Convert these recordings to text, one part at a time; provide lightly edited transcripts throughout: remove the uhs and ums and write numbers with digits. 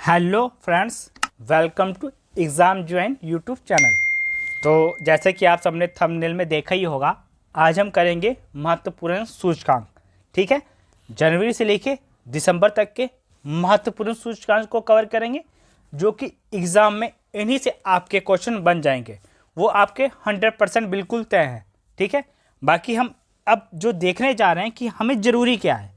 Hello friends, welcome to exam join YouTube channel. तो जैसे कि आप सबने थंबनेल में देखा ही होगा, आज हम करेंगे महत्वपूर्ण सूचकांक। ठीक है, जनवरी से लेके दिसंबर तक के महत्वपूर्ण सूचकांक को कवर करेंगे, जो कि एग्ज़ाम में इन्हीं से आपके क्वेश्चन बन जाएंगे। वो आपके 100% बिल्कुल तय हैं। ठीक है, बाकी हम अब जो देखने जा रहे हैं कि हमें ज़रूरी क्या है,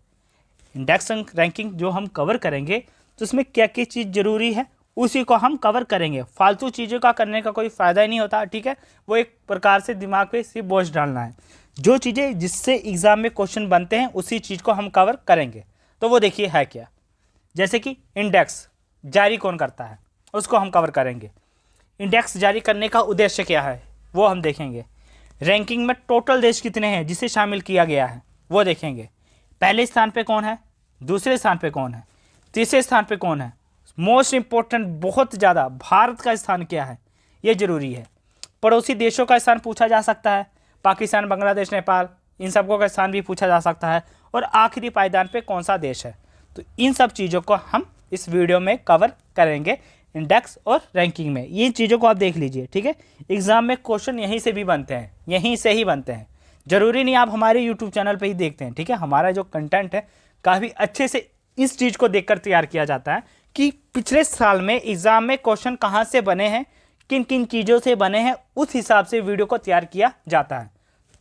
इंडेक्स रैंकिंग जो हम कवर करेंगे तो उसमें क्या क्या चीज़ ज़रूरी है उसी को हम कवर करेंगे। फालतू चीज़ों का करने का कोई फ़ायदा ही नहीं होता। ठीक है, वो एक प्रकार से दिमाग पे सिर्फ बोझ डालना है। जो चीज़ें जिससे एग्ज़ाम में क्वेश्चन बनते हैं उसी चीज़ को हम कवर करेंगे। तो वो देखिए है क्या, जैसे कि इंडेक्स जारी कौन करता है उसको हम कवर करेंगे। इंडेक्स जारी करने का उद्देश्य क्या है वो हम देखेंगे। रैंकिंग में टोटल देश कितने हैं जिसे शामिल किया गया है वो देखेंगे। पहले स्थान पे कौन है, दूसरे स्थान पे कौन है, तीसरे स्थान पे कौन है, मोस्ट इंपॉर्टेंट बहुत ज़्यादा भारत का स्थान क्या है ये ज़रूरी है। पड़ोसी देशों का स्थान पूछा जा सकता है, पाकिस्तान, बांग्लादेश, नेपाल, इन सबको का स्थान भी पूछा जा सकता है। और आखिरी पायदान पे कौन सा देश है। तो इन सब चीज़ों को हम इस वीडियो में कवर करेंगे, इंडेक्स और रैंकिंग में। ये चीज़ों को आप देख लीजिए। ठीक है, एग्ज़ाम में क्वेश्चन यहीं से भी बनते हैं, यहीं से ही बनते हैं। ज़रूरी नहीं आप हमारे यूट्यूब चैनल पे ही देखते हैं। ठीक है, हमारा जो कंटेंट है काफ़ी अच्छे से इस चीज़ को देखकर तैयार किया जाता है कि पिछले साल में एग्ज़ाम में क्वेश्चन कहाँ से बने हैं, किन किन चीज़ों से बने हैं, उस हिसाब से वीडियो को तैयार किया जाता है।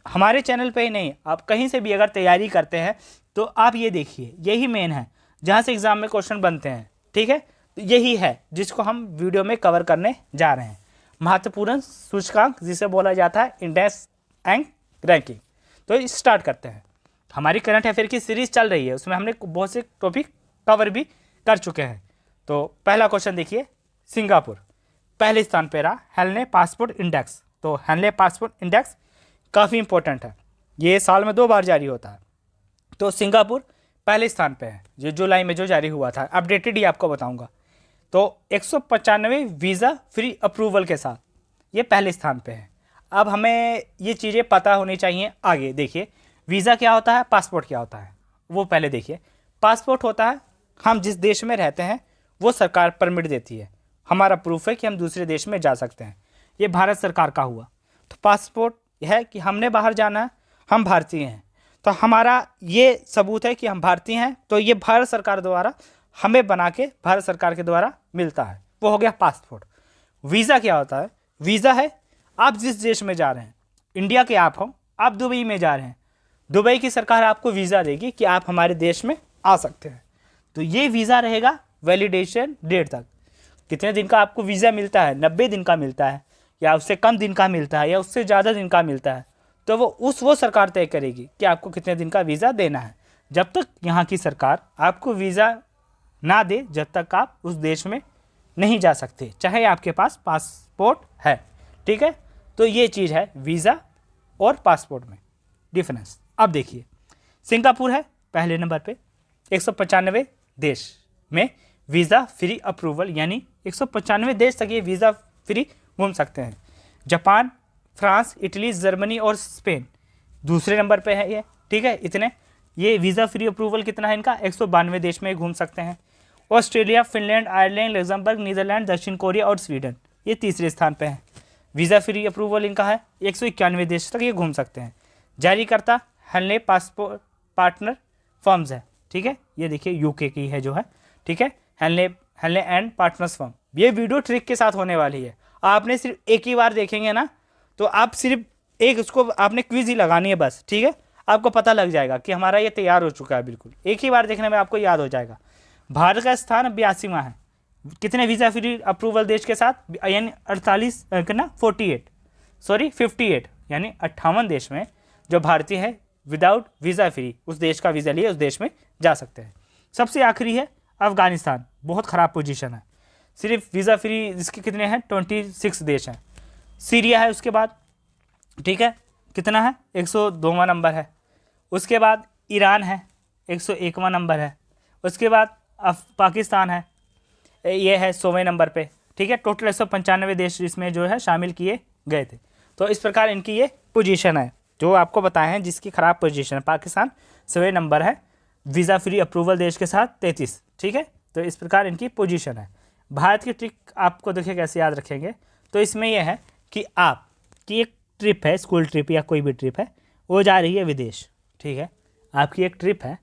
हमारे चैनल पे ही नहीं, आप कहीं से भी अगर तैयारी करते हैं तो आप ये देखिए, यही मेन है जहाँ से एग्ज़ाम में क्वेश्चन बनते हैं। ठीक है, तो यही है जिसको हम वीडियो में कवर करने जा रहे हैं, महत्वपूर्ण सूचकांक जिसे बोला जाता है इंडेक्स एंड रैंकिंग। तो स्टार्ट करते हैं। हमारी करंट अफेयर की सीरीज चल रही है, उसमें हमने बहुत से टॉपिक कवर भी कर चुके हैं। तो पहला क्वेश्चन देखिए, सिंगापुर पहले स्थान पर रहा हेनले पासपोर्ट इंडेक्स। तो हेनले पासपोर्ट इंडेक्स काफ़ी इंपॉर्टेंट है, ये साल में 2 बार जारी होता है। तो सिंगापुर पहले स्थान पे है, जो जुलाई में जो जारी हुआ था, अपडेटेड ही आपको बताऊंगा। तो 195 वीज़ा फ्री अप्रूवल के साथ ये पहले स्थान पे है। अब हमें ये चीज़ें पता होनी चाहिए। आगे देखिए, वीज़ा क्या होता है, पासपोर्ट क्या होता है, वो पहले देखिए। पासपोर्ट होता है हम जिस देश में रहते हैं वो सरकार परमिट देती है, हमारा प्रूफ है कि हम दूसरे देश में जा सकते हैं। ये भारत सरकार का हुआ। तो पासपोर्ट है कि हमने बाहर जाना है, हम भारतीय हैं, तो हमारा ये सबूत है कि हम भारतीय हैं। तो ये भारत सरकार द्वारा हमें बना के भारत सरकार के द्वारा मिलता है, वो हो गया पासपोर्ट। वीज़ा क्या होता है, वीज़ा है आप जिस देश में जा रहे हैं, इंडिया के आप हो, आप दुबई में जा रहे हैं, दुबई की सरकार आपको वीज़ा देगी कि आप हमारे देश में आ सकते हैं। तो ये वीज़ा रहेगा वैलिडेशन डेट तक। कितने दिन का आपको वीज़ा मिलता है, 90 दिन का मिलता है, या उससे कम दिन का मिलता है, या उससे ज़्यादा दिन का मिलता है, तो वो सरकार तय करेगी कि आपको कितने दिन का वीज़ा देना है। जब तक यहाँ की सरकार आपको वीज़ा ना दे, जब तक आप उस देश में नहीं जा सकते, चाहे आपके पास पासपोर्ट है। ठीक है, तो ये चीज़ है वीज़ा और पासपोर्ट में डिफरेंस। अब देखिए, सिंगापुर है पहले नंबर पे, 195 देश में वीज़ा फ्री अप्रूवल, यानी 195 देश तक ये वीज़ा फ्री घूम सकते हैं। जापान, फ्रांस, इटली, जर्मनी और स्पेन दूसरे नंबर पे है ये। ठीक है, इतने ये वीज़ा फ्री अप्रूवल कितना है इनका, 192 देश में घूम सकते हैं। Australia, Finland, Ireland, Luxembourg, Netherland, दक्षिण कोरिया और स्वीडन ये तीसरे स्थान पे है। वीज़ा फ्री अप्रूवल इनका है, 191 देश तक ये घूम सकते हैं। जारीकर्ता हेनले पासपोर्ट पार्टनर फर्म्स है। ठीक है, ये देखिए यूके की है जो है। ठीक है, हेनले एंड पार्टनर्स फर्म। ये वीडियो ट्रिक के साथ होने वाली है, आपने सिर्फ एक ही बार देखेंगे ना, तो आप सिर्फ एक उसको आपने क्विज ही लगानी है बस। ठीक है, आपको पता लग जाएगा कि हमारा ये तैयार हो चुका है। बिल्कुल एक ही बार देखने में आपको याद हो जाएगा। भारत का स्थान 82वां है कितने वीज़ा फ्री अप्रूवल देश के साथ, यानी 48 कितना 58 यानी 58 देश में जो भारतीय है विदाउट वीज़ा फ्री, उस देश का वीज़ा लिए उस देश में जा सकते हैं। सबसे आखिरी है अफगानिस्तान, बहुत ख़राब पोजीशन है, सिर्फ वीज़ा फ्री इसके कितने हैं 26 देश हैं। सीरिया है उसके बाद। ठीक है, कितना है 102वां नंबर है। उसके बाद ईरान है 101वां नंबर है। उसके बाद पाकिस्तान है, ये है 100वें नंबर पे। ठीक है, टोटल 195 देश इसमें जो है शामिल किए गए थे। तो इस प्रकार इनकी ये पोजीशन है जो आपको बताए हैं, जिसकी ख़राब पोजीशन है। पाकिस्तान 100वें नंबर है, वीज़ा फ्री अप्रूवल देश के साथ 33। ठीक है, तो इस प्रकार इनकी पोजीशन है। भारत की ट्रिक आपको देखिए कैसे याद रखेंगे। तो इसमें यह है कि आपकी एक ट्रिप है, स्कूल ट्रिप या कोई भी ट्रिप है, वो जा रही है विदेश, ठीक है। आपकी एक ट्रिप है,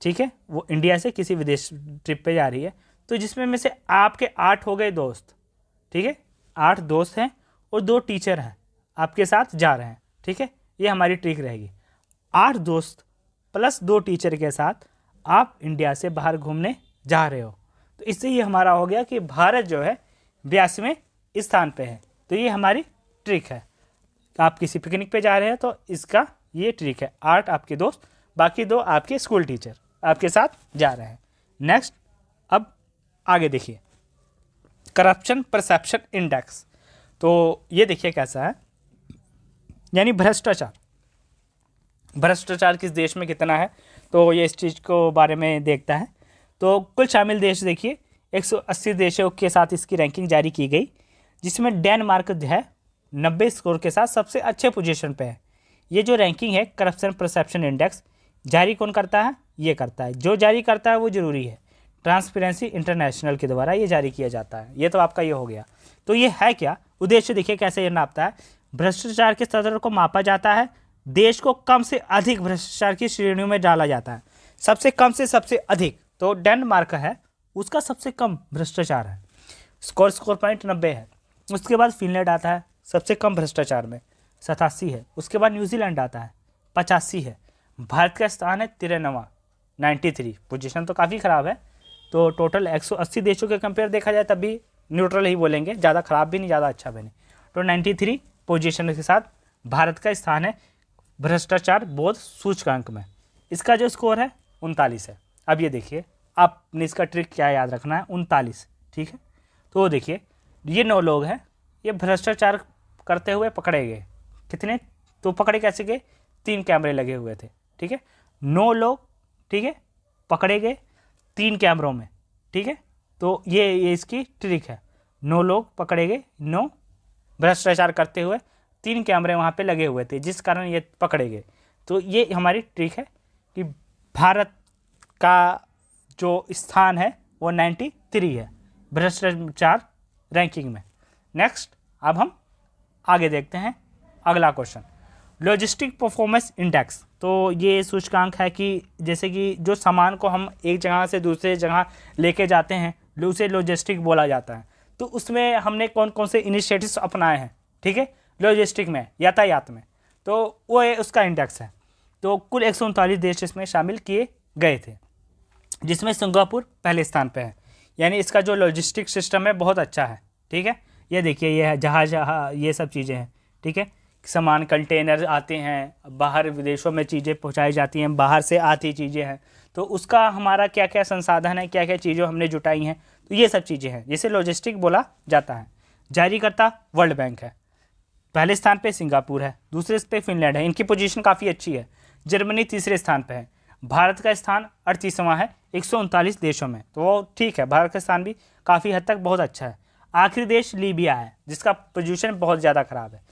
ठीक है, वो इंडिया से किसी विदेश ट्रिप पे जा रही है। तो जिसमें में से आपके 8 हो गए दोस्त, ठीक है, 8 दोस्त हैं और 2 टीचर हैं आपके साथ जा रहे हैं, ठीक है। ये हमारी ट्रिक रहेगी। 8 दोस्त प्लस 2 टीचर के साथ आप इंडिया से बाहर घूमने जा रहे हो। तो इससे ये हमारा हो गया कि भारत जो है 82वें स्थान पे है। तो ये हमारी ट्रिक है। आप किसी पिकनिक पे जा रहे हैं तो इसका ये ट्रिक है। 8 आपके दोस्त, बाकी 2 आपके स्कूल टीचर आपके साथ जा रहे हैं। नेक्स्ट, अब आगे देखिए, करप्शन परसेप्शन इंडेक्स। तो ये देखिए कैसा है, यानी भ्रष्टाचार किस देश में कितना है, तो ये इस चीज़ को बारे में देखता है। तो कुल शामिल देश देखिए 180 देशों के साथ इसकी रैंकिंग जारी की गई, जिसमें डेनमार्क जो है 90 स्कोर के साथ सबसे अच्छे पोजीशन पे है। ये जो रैंकिंग है करप्शन परसेप्शन इंडेक्स, जारी कौन करता है? ये करता है, जो जारी करता है वो जरूरी है, ट्रांसपेरेंसी इंटरनेशनल के द्वारा ये जारी किया जाता है। ये तो आपका ये हो गया। तो ये है क्या उद्देश्य, देखिए कैसे ये नापता है। भ्रष्टाचार के स्तर को मापा जाता है, देश को कम से अधिक भ्रष्टाचार की श्रेणियों में डाला जाता है, सबसे कम से सबसे अधिक। तो डेनमार्क है, उसका सबसे कम भ्रष्टाचार है, स्कोर पॉइंट 90 है। उसके बाद फिनलैंड आता है सबसे कम भ्रष्टाचार में, 87 है। उसके बाद न्यूजीलैंड आता है, 85 है। भारत का स्थान है 93, 93। पोजीशन तो काफ़ी ख़राब है। तो टोटल 180 देशों के कंपेयर देखा जाए तब भी न्यूट्रल ही बोलेंगे, ज़्यादा ख़राब भी नहीं ज़्यादा अच्छा भी नहीं। तो 93 पोजीशन के साथ भारत का स्थान है भ्रष्टाचार बोध सूचकांक में। इसका जो स्कोर है 39 है। अब ये देखिए, आपने इसका ट्रिक क्या याद रखना है, 39, ठीक है। तो देखिए ये 9 लोग हैं, ये भ्रष्टाचार करते हुए पकड़े गए। कितने? तो पकड़े कैसे गए? 3 कैमरे लगे हुए थे, ठीक है। 9 लोग, ठीक है, पकड़े गए 3 कैमरों में, ठीक है। तो ये इसकी ट्रिक है। 9 लोग पकड़े गए, 9 भ्रष्टाचार करते हुए, 3 कैमरे वहाँ पे लगे हुए थे, जिस कारण ये पकड़े गए। तो ये हमारी ट्रिक है कि भारत का जो स्थान है वो 93 है भ्रष्टाचार रैंकिंग में। नेक्स्ट, अब हम आगे देखते हैं अगला क्वेश्चन, लॉजिस्टिक परफॉर्मेंस इंडेक्स। तो ये सूचकांक है कि जैसे कि जो सामान को हम एक जगह से दूसरे जगह लेके जाते हैं, उसे लॉजिस्टिक बोला जाता है। तो उसमें हमने कौन कौन से इनिशिएटिव्स अपनाए हैं, ठीक है, लॉजिस्टिक में, यातायात में, तो वो उसका इंडेक्स है। तो कुल 139 देश इसमें शामिल किए गए थे, जिसमें सिंगापुर पहले स्थान पे है। यानी इसका जो लॉजिस्टिक सिस्टम है बहुत अच्छा है, ठीक है। ये देखिए, ये है जहाज, ये सब चीज़ें हैं, ठीक है। सामान कंटेनर आते हैं, बाहर विदेशों में चीज़ें पहुंचाई जाती हैं, बाहर से आती चीज़ें हैं, तो उसका हमारा क्या क्या संसाधन है, क्या क्या चीज़ें हमने जुटाई हैं, तो ये सब चीज़ें हैं, जिसे लॉजिस्टिक बोला जाता है। जारीकर्ता वर्ल्ड बैंक है, पहले स्थान पे सिंगापुर है, दूसरे पे फिनलैंड है, इनकी पोजीशन काफ़ी अच्छी है। जर्मनी तीसरे स्थान पे है। भारत का स्थान 38वां है 139 देशों में, तो वो ठीक है, भारत का स्थान भी काफ़ी हद तक बहुत अच्छा है। आखिरी देश लीबिया है, जिसका पोजीशन बहुत ज़्यादा ख़राब है।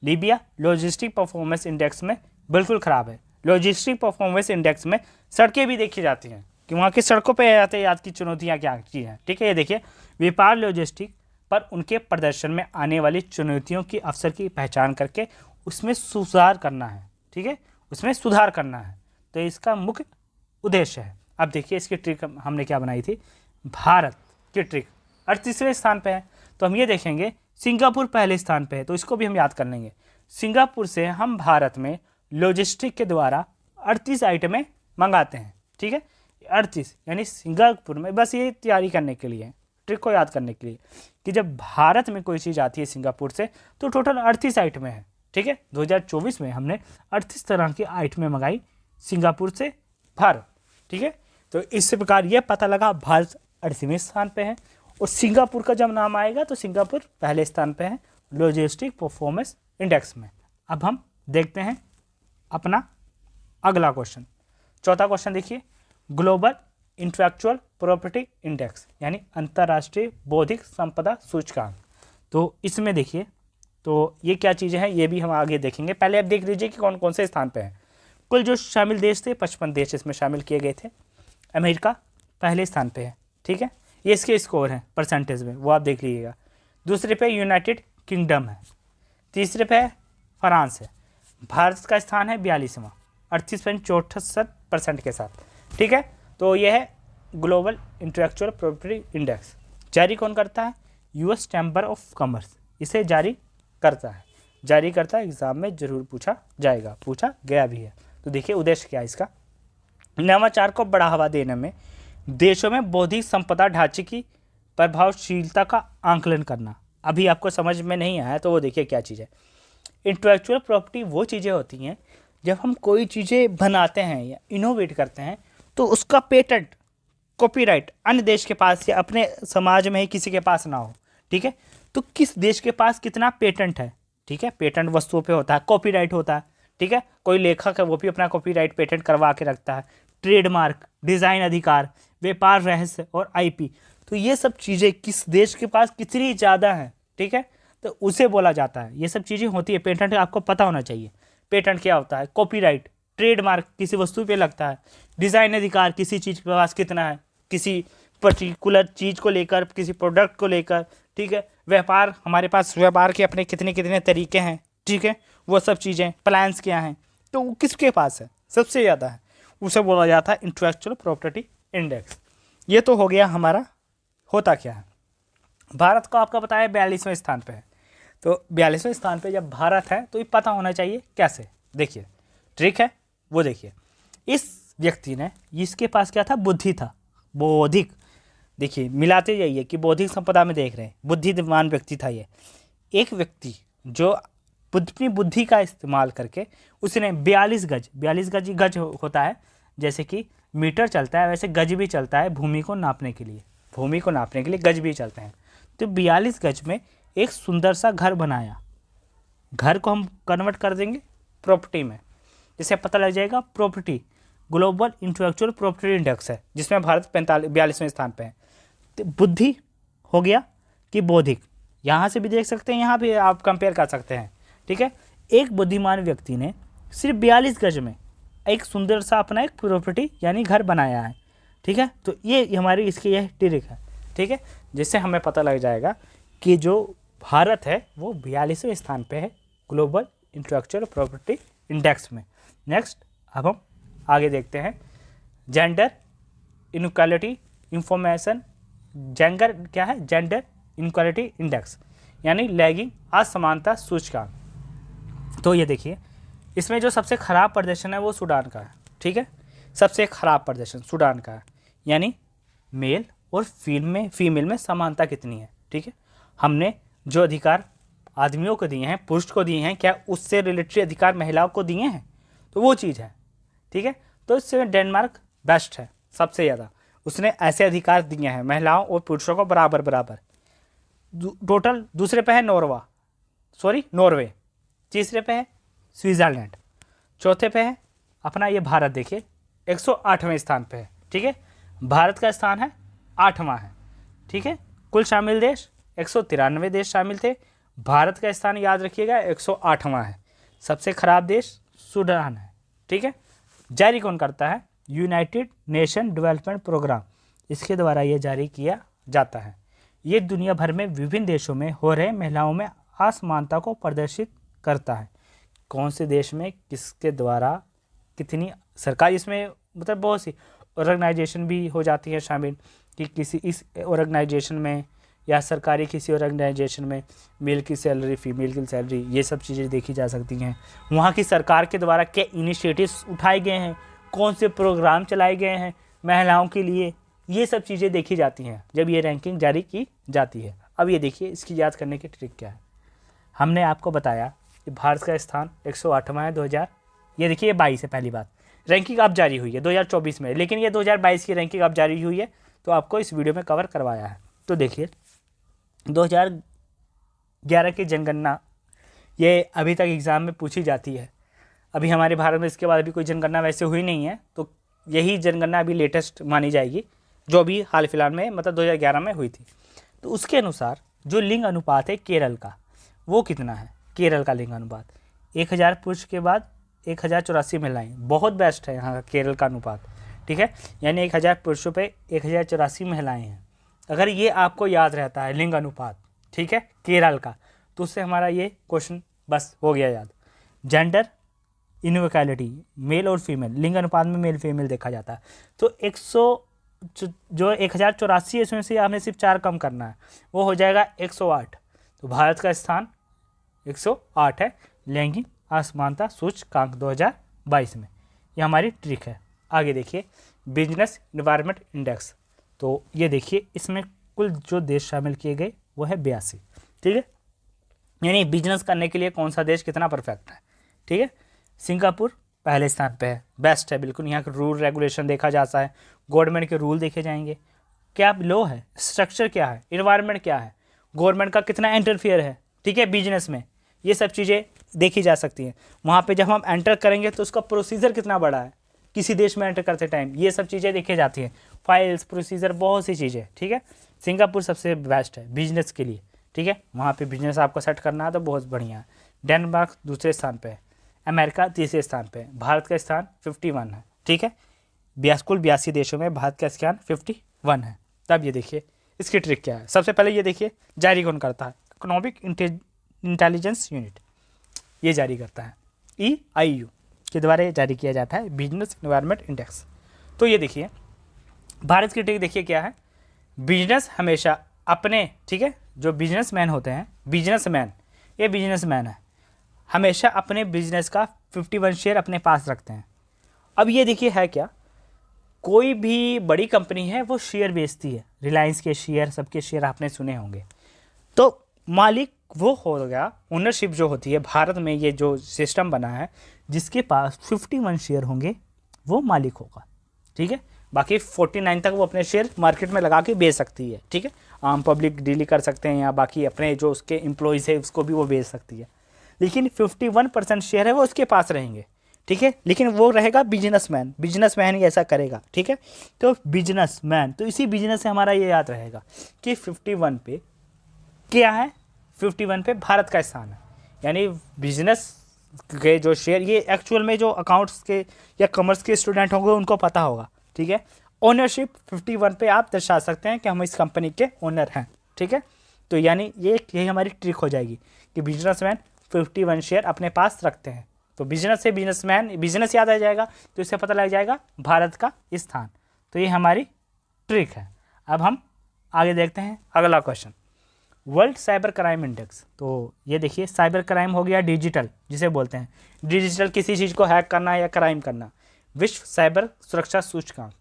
लीबिया लॉजिस्टिक परफॉर्मेंस इंडेक्स में बिल्कुल ख़राब है। लॉजिस्टिक परफॉर्मेंस इंडेक्स में सड़कें भी देखी जाती हैं कि वहाँ की सड़कों पर यातायात की चुनौतियाँ क्या हैं, ठीक है। ये देखिए, व्यापार लॉजिस्टिक पर उनके प्रदर्शन में आने वाली चुनौतियों की अवसर की पहचान करके उसमें सुधार करना है, ठीक है, उसमें सुधार करना है। तो इसका मुख्य उद्देश्य है। अब देखिए इसकी ट्रिक हमने क्या बनाई थी, भारत की ट्रिक 38वें स्थान पे है, तो हम ये देखेंगे सिंगापुर पहले स्थान पे है, तो इसको भी हम याद कर लेंगे। सिंगापुर से हम भारत में लॉजिस्टिक के द्वारा 38 आइटमें मंगाते हैं, ठीक है, 38, यानी सिंगापुर में, बस ये तैयारी करने के लिए, ट्रिक को याद करने के लिए कि जब भारत में कोई चीज़ आती है सिंगापुर से तो टोटल 38 आइटमें हैं, ठीक है। 2024 में हमने 38 तरह की आइटमें मंगाई सिंगापुर से भारत, ठीक है। तो इस प्रकार यह पता लगा भारत 38वें स्थान पे है, और सिंगापुर का जब नाम आएगा तो सिंगापुर पहले स्थान पे है लॉजिस्टिक परफॉर्मेंस इंडेक्स में। अब हम देखते हैं अपना अगला क्वेश्चन, चौथा क्वेश्चन देखिए, ग्लोबल इंटेलेक्चुअल प्रॉपर्टी इंडेक्स, यानी अंतर्राष्ट्रीय बौद्धिक संपदा सूचकांक। तो इसमें देखिए, तो ये क्या चीज़ें हैं ये भी हम आगे देखेंगे। पहले आप देख लीजिए कि कौन कौन से स्थान पे हैं। कुल जो शामिल देश थे 55 देश इसमें शामिल किए गए थे। अमेरिका पहले स्थान पे है, ठीक है, ये इसके स्कोर हैं परसेंटेज में, वो आप देख लीजिएगा। दूसरे पे यूनाइटेड किंगडम है, तीसरे पे फ्रांस है। भारत का स्थान है 42वां 38.64% के साथ, ठीक है। तो ये है ग्लोबल इंटेलेक्चुअल प्रॉपर्टी इंडेक्स। जारी कौन करता है? यूएस चैम्बर ऑफ कॉमर्स इसे जारी करता है। एग्जाम में जरूर पूछा जाएगा, पूछा गया भी है। तो देखिए उद्देश्य क्या है इसका। नवाचार को बढ़ावा देने में देशों में बौद्धिक संपदा ढांचे की प्रभावशीलता का आंकलन करना। अभी आपको समझ में नहीं आया तो वो देखिए क्या चीज़ है। इंटेलेक्चुअल प्रॉपर्टी वो चीज़ें होती हैं जब हम कोई चीज़ें बनाते हैं या इनोवेट करते हैं तो उसका पेटेंट, कॉपीराइट अन्य देश के पास या अपने समाज में ही किसी के पास ना हो, ठीक है। तो किस देश के पास कितना पेटेंट है, ठीक है। पेटेंट वस्तुओं पे होता है, कॉपीराइट होता है, ठीक है। कोई लेखक है वो भी अपना कॉपीराइट पेटेंट करवा के रखता है। ट्रेडमार्क, डिज़ाइन अधिकार, व्यापार रहस्य और आईपी, तो ये सब चीज़ें किस देश के पास कितनी ज़्यादा हैं, ठीक है, तो उसे बोला जाता है। ये सब चीज़ें होती है। पेटेंट आपको पता होना चाहिए। पेटेंट क्या होता है? कॉपीराइट, ट्रेडमार्क किसी वस्तु पे लगता है, डिज़ाइन अधिकार किसी चीज़ के पास कितना है, किसी पर्टिकुलर चीज़ को लेकर, किसी प्रोडक्ट को लेकर, ठीक है। व्यापार, हमारे पास व्यापार के अपने कितने कितने तरीके हैं, ठीक है, वो सब चीज़ें, प्लान्स क्या हैं, तो वो किसके पास है, सबसे ज़्यादा है, उसे बोला जाता है इंटेलेक्चुअल प्रॉपर्टी इंडेक्स। ये तो हो गया हमारा। होता क्या है, भारत को आपका बताया 42वें स्थान पे है। तो 42वें स्थान पे जब भारत है तो ये पता होना चाहिए कैसे। देखिए ट्रिक है वो, देखिए इस व्यक्ति ने, इसके पास क्या था? बुद्धि था, बौद्धिक। देखिए मिलाते जाइए कि बौद्धिक संपदा में देख रहे हैं, बुद्धिमान व्यक्ति था ये। एक व्यक्ति जो अपनी बुद्धि का इस्तेमाल करके उसने 42 गज, 42 गज गज होता है, जैसे कि मीटर चलता है वैसे गज भी चलता है भूमि को नापने के लिए। भूमि को नापने के लिए गज भी चलते हैं। तो 42 गज में एक सुंदर सा घर बनाया। घर को हम कन्वर्ट कर देंगे प्रॉपर्टी में, जिससे पता लग जाएगा property global intellectual property index है, जिसमें भारत 42वें स्थान पे है। तो बुद्धि हो गया कि बौद्धिक, यहाँ से भी देख सकते हैं, यहाँ भी आप कंपेयर कर सकते हैं, ठीक है। एक बुद्धिमान व्यक्ति ने सिर्फ 42 गज में एक सुंदर सा अपना एक प्रॉपर्टी यानी घर बनाया है, ठीक है। तो ये हमारी इसकी यह ट्रिक है, ठीक है, जिससे हमें पता लग जाएगा कि जो भारत है वो 42वें स्थान पे है ग्लोबल इंटेलेक्चुअल प्रॉपर्टी इंडेक्स में। नेक्स्ट अब हम आगे देखते हैं जेंडर इनइक्वालिटी इंफॉर्मेशन। जेंडर क्या है? जेंडर इनइक्वालिटी इंडेक्स यानी लैगिंग असमानता सूचकांक। तो ये देखिए इसमें जो सबसे खराब प्रदर्शन है वो सूडान का है, ठीक है। सबसे खराब प्रदर्शन सूडान का है, यानी मेल और फीमेल में समानता कितनी है, ठीक है। हमने जो अधिकार आदमियों को दिए हैं, पुरुष को दिए हैं, क्या उससे रिलेटेड अधिकार महिलाओं को दिए हैं? तो वो चीज़ है, ठीक है। तो इससे डेनमार्क बेस्ट है, सबसे ज़्यादा उसने ऐसे अधिकार दिए हैं महिलाओं और पुरुषों को बराबर बराबर। टोटल दूसरे पे है नॉर्वे, तीसरे पे है स्विट्ज़रलैंड, चौथे पे है अपना ये भारत। देखिए 108वें स्थान पे है, ठीक है। भारत का स्थान है 8वां है, ठीक है। कुल शामिल देश 193 देश शामिल थे, भारत का स्थान याद रखिएगा 108वां है। सबसे खराब देश सूडान है, ठीक है। जारी कौन करता है? यूनाइटेड नेशन डेवलपमेंट प्रोग्राम, इसके द्वारा ये जारी किया जाता है। ये दुनिया भर में विभिन्न देशों में हो रहे महिलाओं में असमानता को प्रदर्शित करता है। कौन से देश में किसके द्वारा कितनी सरकार, इसमें मतलब बहुत सी ऑर्गेनाइजेशन भी हो जाती है शामिल कि किसी इस ऑर्गेनाइजेशन में या सरकारी किसी ऑर्गेनाइजेशन में मेल की सैलरी, फीमेल की सैलरी, ये सब चीज़ें देखी जा सकती हैं। वहाँ की सरकार के द्वारा क्या इनिशिएटिव्स उठाए गए हैं, कौन से प्रोग्राम चलाए गए हैं महिलाओं के लिए, ये सब चीज़ें देखी जाती हैं जब ये रैंकिंग जारी की जाती है। अब ये देखिए इसकी याद करने की ट्रिक क्या है। हमने आपको बताया कि भारत का स्थान 108वां है 2000, ये देखिए 22 है। पहली बात, रैंकिंग अब जारी हुई है 2024 में, लेकिन ये 2022 की रैंकिंग अब जारी हुई है, तो आपको इस वीडियो में कवर करवाया है। तो देखिए 2011 की जनगणना ये अभी तक एग्ज़ाम में पूछी जाती है। अभी हमारे भारत में इसके बाद अभी कोई जनगणना वैसे हुई नहीं है, तो यही जनगणना अभी लेटेस्ट मानी जाएगी, जो अभी हाल फिलहाल में मतलब 2011 में हुई थी। तो उसके अनुसार जो लिंग अनुपात है केरल का, वो कितना है? केरल का लिंग अनुपात 1000 पुरुष के बाद 1084 महिलाएं, बहुत बेस्ट है यहाँ का केरल का अनुपात, ठीक है। यानी 1000 पुरुषों पे 1084 महिलाएं हैं, अगर ये आपको याद रहता है लिंग अनुपात, ठीक है, केरल का, तो उससे हमारा ये क्वेश्चन बस हो गया याद। जेंडर इनइक्वालिटी, मेल और फीमेल, लिंग अनुपात में मेल फीमेल देखा जाता है। तो 1084 इसमें से आपने सिर्फ 4 कम करना है, वो हो जाएगा 108। तो भारत का स्थान 108 है लैंगिक असमानता सूचकांक 2022 में। ये हमारी ट्रिक है। आगे देखिए बिजनेस इन्वायरमेंट इंडेक्स। तो ये देखिए इसमें कुल जो देश शामिल किए गए वो है 82, ठीक है, यानी बिजनेस करने के लिए कौन सा देश कितना परफेक्ट है, ठीक है। सिंगापुर पहले स्थान पे है, बेस्ट है बिल्कुल। यहाँ के रूल रेगुलेशन देखा जाता है, गवर्नमेंट के रूल देखे जाएंगे, क्या लो है, स्ट्रक्चर क्या है, इन्वायरमेंट क्या है, गवर्नमेंट का कितना इंटरफियर है, ठीक है, बिजनेस में, ये सब चीज़ें देखी जा सकती हैं। वहाँ पे जब हम एंटर करेंगे तो उसका प्रोसीजर कितना बड़ा है किसी देश में एंटर करते टाइम, ये सब चीज़ें देखी जाती हैं, फाइल्स, प्रोसीजर, बहुत सी चीज़ें, ठीक है। सिंगापुर सबसे बेस्ट है बिजनेस के लिए, ठीक है, वहाँ पे बिजनेस आपको सेट करना है तो बहुत बढ़िया है। डेनमार्क दूसरे स्थान पे है, अमेरिका तीसरे स्थान पे है, भारत का स्थान 51 है, ठीक है। कुल 82 देशों में भारत का स्थान 51 है। तब ये देखिए इसकी ट्रिक क्या है। सबसे पहले ये देखिए जारी कौन करता है, इकोनॉमिक इंटेलिजेंस यूनिट, ये जारी करता है, EIU के द्वारा ये जारी किया जाता है बिजनेस इन्वायरमेंट इंडेक्स। तो ये देखिए भारत की ट्रिक देखिए क्या है, बिजनेस हमेशा अपने, ठीक है, जो बिजनेसमैन होते हैं, बिजनेसमैन, ये बिजनेसमैन है, हमेशा अपने बिजनेस का 51 शेयर अपने पास रखते हैं। अब ये देखिए है क्या, कोई भी बड़ी कंपनी है वो शेयर बेचती है, रिलायंस के शेयर, सबके शेयर आपने सुने होंगे, तो मालिक वो हो गया, ओनरशिप जो होती है भारत में, ये जो सिस्टम बना है, जिसके पास 51 शेयर होंगे वो मालिक होगा, ठीक है। बाकी 49 तक वो अपने शेयर मार्केट में लगा के बेच सकती है, ठीक है, आम पब्लिक डील कर सकते हैं या बाकी अपने जो उसके एम्प्लॉयज़ है उसको भी वो बेच सकती है, लेकिन 51% शेयर है वो उसके पास रहेंगे, ठीक है, लेकिन वो रहेगा बिजनेसमैन, बिजनेसमैन ही ऐसा करेगा, ठीक है। तो बिजनेसमैन, तो इसी बिजनेस से हमारा ये याद रहेगा कि 51 पे क्या है, 51 पे भारत का स्थान है, यानी बिजनेस के जो शेयर, ये एक्चुअल में जो अकाउंट्स के या कॉमर्स के स्टूडेंट होंगे उनको पता होगा, ठीक है। ओनरशिप 51 पे आप दर्शा सकते हैं कि हम इस कंपनी के ओनर हैं, ठीक है। तो यानी यही हमारी ट्रिक हो जाएगी कि बिजनेसमैन 51 शेयर अपने पास रखते हैं। तो बिजनेस से बिजनेसमैन, बिजनेस याद आ जाएगा तो इससे पता लग जाएगा भारत का स्थान। तो ये हमारी ट्रिक है। अब हम आगे देखते हैं अगला question, world cyber crime index. तो ये देखिए साइबर क्राइम हो गया डिजिटल, जिसे बोलते हैं डिजिटल किसी चीज़ को हैक करना या क्राइम करना, विश्व साइबर सुरक्षा सूचकांक।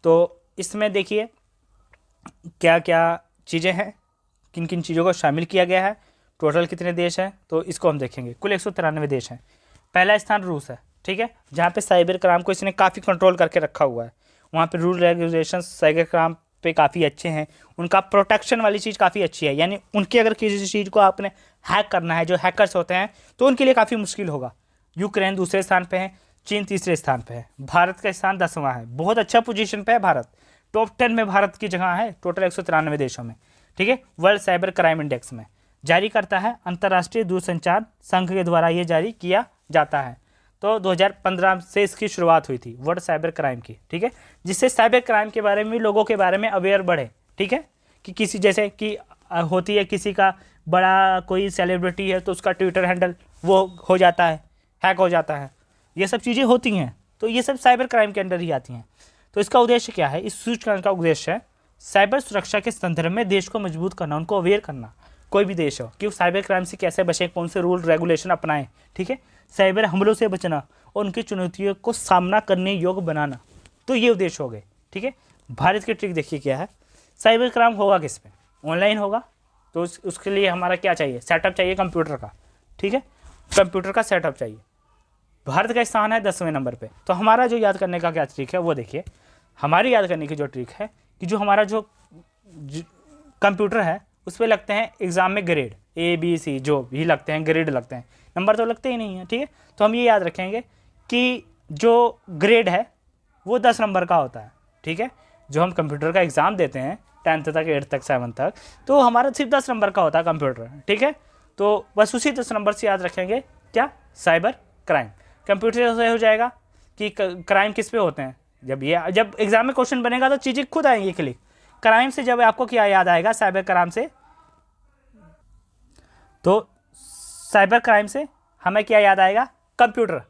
तो इसमें देखिए क्या क्या चीज़ें हैं, किन किन चीज़ों को शामिल किया गया है, टोटल कितने देश हैं, तो इसको हम देखेंगे। कुल 193 देश हैं। पहला स्थान रूस है, ठीक है, जहाँ पे साइबर क्राइम को इसने काफ़ी कंट्रोल करके रखा हुआ है। वहाँ पे रूल रेगुलेशन साइबर क्राइम पे काफ़ी अच्छे हैं, उनका प्रोटेक्शन वाली चीज़ काफ़ी अच्छी है, यानी उनके अगर किसी चीज़ को आपने हैक करना है, जो हैकर्स होते हैं, तो उनके लिए काफ़ी मुश्किल होगा। यूक्रेन दूसरे स्थान पे है, चीन तीसरे स्थान पे है, भारत का स्थान 10वां है, बहुत अच्छा पोजीशन पे है भारत, टॉप 10 में भारत की जगह है टोटल 193 देशों में, ठीक है। वर्ल्ड साइबर क्राइम इंडेक्स में जारी करता है अंतर्राष्ट्रीय दूरसंचार संघ के द्वारा ये जारी किया जाता है। तो 2015 से इसकी शुरुआत हुई थी वर्ल्ड साइबर क्राइम की, ठीक है, जिससे साइबर क्राइम के बारे में लोगों के बारे में अवेयर बढ़े, ठीक है, कि किसी जैसे कि होती है किसी का बड़ा कोई सेलिब्रिटी है तो उसका ट्विटर हैंडल वो हो जाता है, हैक हो जाता है, ये सब चीज़ें होती हैं, तो ये सब साइबर क्राइम के अंडर ही आती हैं। तो इसका उद्देश्य क्या है, इस सूचकांक का उद्देश्य है साइबर सुरक्षा के संदर्भ में देश को मजबूत करना, उनको अवेयर करना, कोई भी देश हो, कि साइबर क्राइम से कैसे बचें, कौन से रूल रेगुलेशन अपनाएं, ठीक है, साइबर हमलों से बचना और उनकी चुनौतियों को सामना करने योग्य बनाना। तो ये उद्देश्य हो गए, ठीक है। भारत की ट्रिक देखिए क्या है, साइबर क्राइम होगा किस पे, ऑनलाइन होगा, तो उसके लिए हमारा क्या चाहिए, सेटअप चाहिए कंप्यूटर का, ठीक है, कंप्यूटर का सेटअप चाहिए। भारत का स्थान है 10वें नंबर पे। तो हमारा जो याद करने का क्या ट्रिक है वो देखिए, हमारी याद करने की जो ट्रिक है कि जो हमारा जो कंप्यूटर है उस पर लगते हैं एग्ज़ाम में ग्रेड ABC, जो भी लगते हैं ग्रेड लगते हैं, नंबर तो लगते ही नहीं है, ठीक है। तो हम ये याद रखेंगे कि जो ग्रेड है वो 10 नंबर का होता है, ठीक है। जो हम कंप्यूटर का एग्ज़ाम देते हैं 10th तक, 8th तक, 7th तक, तो हमारा सिर्फ 10 नंबर का होता है कंप्यूटर, ठीक है। तो बस उसी 10 नंबर से याद रखेंगे क्या, साइबर क्राइम। कंप्यूटर से हो जाएगा कि क्राइम किस पे होते हैं, जब एग्ज़ाम में क्वेश्चन बनेगा तो चीज़ें खुद आएंगी क्लिक, क्राइम से जब आपको क्या याद आएगा, साइबर क्राइम से, तो साइबर क्राइम से हमें क्या याद आएगा, कंप्यूटर।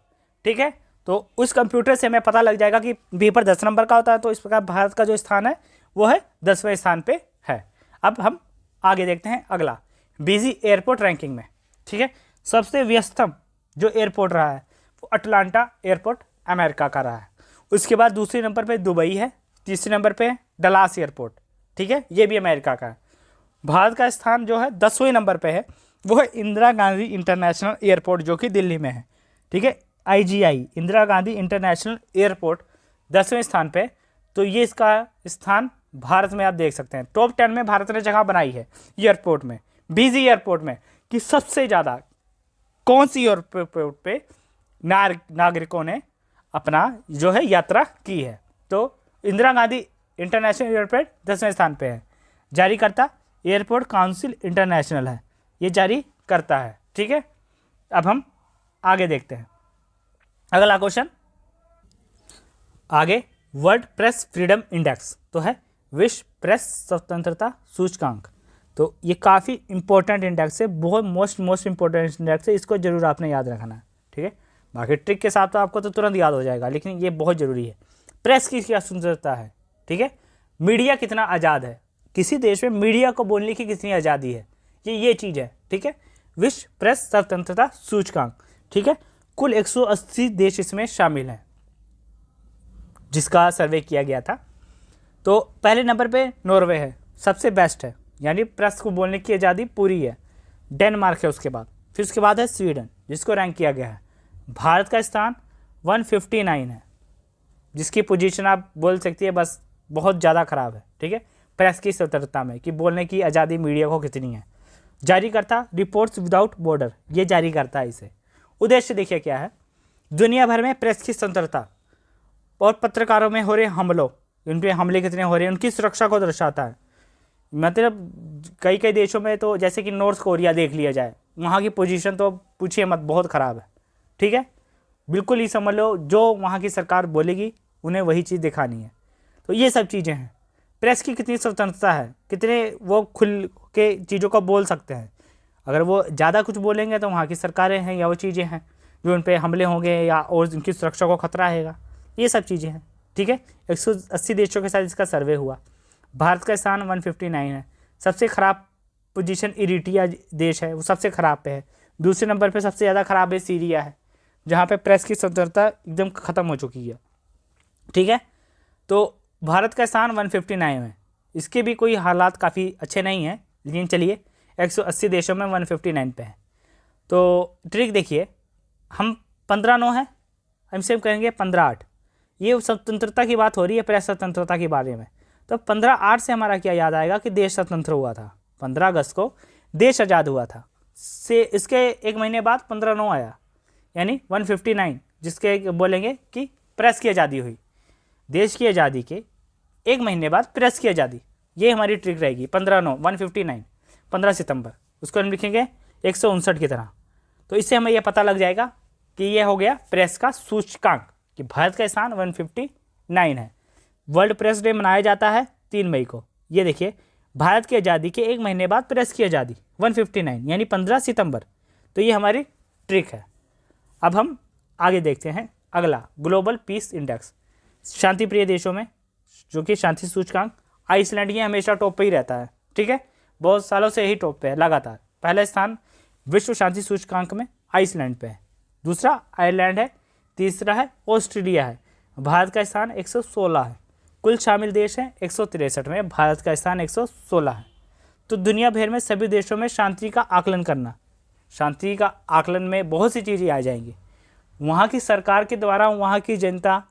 ठीक है, तो उस कंप्यूटर से हमें पता लग जाएगा कि पेपर 10 नंबर का होता है, तो इस प्रकार भारत का जो स्थान है वो है 10वें स्थान पे है। अब हम आगे देखते हैं अगला, बिजी एयरपोर्ट रैंकिंग में। ठीक है, सबसे व्यस्तम जो एयरपोर्ट रहा है वो अटलांटा एयरपोर्ट अमेरिका का रहा है। उसके बाद दूसरे नंबर पे दुबई है, तीसरे नंबर पे डलास एयरपोर्ट। ठीक है, ये भी अमेरिका का है। भारत का स्थान जो है 10वें नंबर पे है, वो है इंदिरा गांधी इंटरनेशनल एयरपोर्ट जो कि दिल्ली में है। ठीक है, IGI Indira Gandhi international airport 10वें स्थान पे। तो ये इसका स्थान भारत में आप देख सकते हैं, टॉप 10 में भारत ने जगह बनाई है एयरपोर्ट में, बिजी एयरपोर्ट में, कि सबसे ज़्यादा कौन सी एयरपोर्ट पे नागरिकों ने अपना जो है यात्रा की है। तो इंदिरा गांधी इंटरनेशनल एयरपोर्ट 10वें स्थान पे है। जारीकर्ता एयरपोर्ट काउंसिल इंटरनेशनल है, ये जारी करता है। ठीक है, अब हम आगे देखते हैं अगला क्वेश्चन। आगे वर्ल्ड प्रेस फ्रीडम इंडेक्स तो है विश्व प्रेस स्वतंत्रता सूचकांक। तो ये काफ़ी इंपॉर्टेंट इंडेक्स है, बहुत मोस्ट इंपॉर्टेंट इंडेक्स है, इसको जरूर आपने याद रखना है। ठीक है, बाकी ट्रिक के साथ तो आपको तो तुरंत याद हो जाएगा, लेकिन ये बहुत ज़रूरी है। प्रेस की क्या स्वतंत्रता है, ठीक है, मीडिया कितना आज़ाद है, किसी देश में मीडिया को बोलने की कितनी आज़ादी है, ये चीज़ है। ठीक है, विश्व प्रेस स्वतंत्रता सूचकांक। ठीक है, कुल 180 देश इसमें शामिल हैं जिसका सर्वे किया गया था। तो पहले नंबर पे नॉर्वे है, सबसे बेस्ट है, यानी प्रेस को बोलने की आज़ादी पूरी है। डेनमार्क है उसके बाद, फिर उसके बाद है स्वीडन जिसको रैंक किया गया है। भारत का स्थान 159 है, जिसकी पोजीशन आप बोल सकती है बस बहुत ज़्यादा ख़राब है। ठीक है, प्रेस की स्वतंत्रता में कि बोलने की आज़ादी मीडिया को कितनी है। जारीकर्ता रिपोर्ट्स विदाउट बॉर्डर, ये जारी करता है इसे। उद्देश्य देखिए क्या है, दुनिया भर में प्रेस की स्वतंत्रता और पत्रकारों में हो रहे हमलों, उन पर हमले कितने हो रहे हैं, उनकी सुरक्षा को दर्शाता है। मतलब कई देशों में तो जैसे कि नॉर्थ कोरिया देख लिया जाए, वहाँ की पोजीशन तो पूछिए मत, बहुत ख़राब है। ठीक है, बिल्कुल ही समझ लो जो वहाँ की सरकार बोलेगी उन्हें वही चीज़ दिखानी है। तो ये सब चीज़ें हैं। प्रेस की कितनी स्वतंत्रता है, कितने वो खुल के चीज़ों को बोल सकते हैं। अगर वो ज़्यादा कुछ बोलेंगे तो वहाँ की सरकारें हैं या वो चीज़ें हैं जो उन पर हमले होंगे या और उनकी सुरक्षा को खतरा रहेगा, ये सब चीज़ें हैं। ठीक है, 180 देशों के साथ इसका सर्वे हुआ। भारत का स्थान 159 है। सबसे ख़राब पोजीशन इरिट्रिया देश है, वो सबसे ख़राब पे है। दूसरे नंबर पे सबसे ज़्यादा ख़राब है सीरिया है, जहाँ पे प्रेस की स्वतंत्रता एकदम ख़त्म हो चुकी है। ठीक है, तो भारत का स्थान 159 है, इसके भी कोई हालात काफ़ी अच्छे नहीं हैं, लेकिन चलिए 180 देशों में 159 पे है। तो ट्रिक देखिए, हम 15/9 है, हमसे हम कहेंगे 15/8। ये स्वतंत्रता की बात हो रही है, प्रेस स्वतंत्रता के बारे में। तो 15/8 से हमारा क्या याद आएगा कि देश स्वतंत्र हुआ था, 15 अगस्त को देश आज़ाद हुआ था। से इसके एक महीने बाद 15/9 आया, यानी 159, जिसके बोलेंगे कि प्रेस की आज़ादी हुई। देश की आज़ादी के एक महीने बाद प्रेस की आज़ादी, ये हमारी ट्रिक रहेगी। 15/9 159, 15 सितंबर, उसको हम लिखेंगे 159 की तरह। तो इससे हमें यह पता लग जाएगा कि यह हो गया प्रेस का सूचकांक, कि भारत का स्थान 159 है। वर्ल्ड प्रेस डे मनाया जाता है 3 मई को। ये देखिए, भारत की आज़ादी के एक महीने बाद प्रेस की आज़ादी 159 यानी 15 सितंबर। तो ये हमारी ट्रिक है। अब हम आगे देखते हैं अगला, ग्लोबल पीस इंडेक्स। शांति प्रिय देशों में जो कि शांति सूचकांक, आइसलैंड ये हमेशा टॉप पे ही रहता है। ठीक है, बहुत सालों से यही टॉप पे है लगातार। पहला स्थान विश्व शांति सूचकांक में आइसलैंड पे है, दूसरा आयरलैंड है, तीसरा है ऑस्ट्रेलिया है। भारत का स्थान 116 है। कुल शामिल देश हैं 163 में, भारत का स्थान 116 है। तो दुनिया भर में सभी देशों में शांति का आकलन करना, शांति का आकलन में बहुत सी चीज़ें आ जाएंगी। वहाँ की सरकार के द्वारा वहाँ की जनता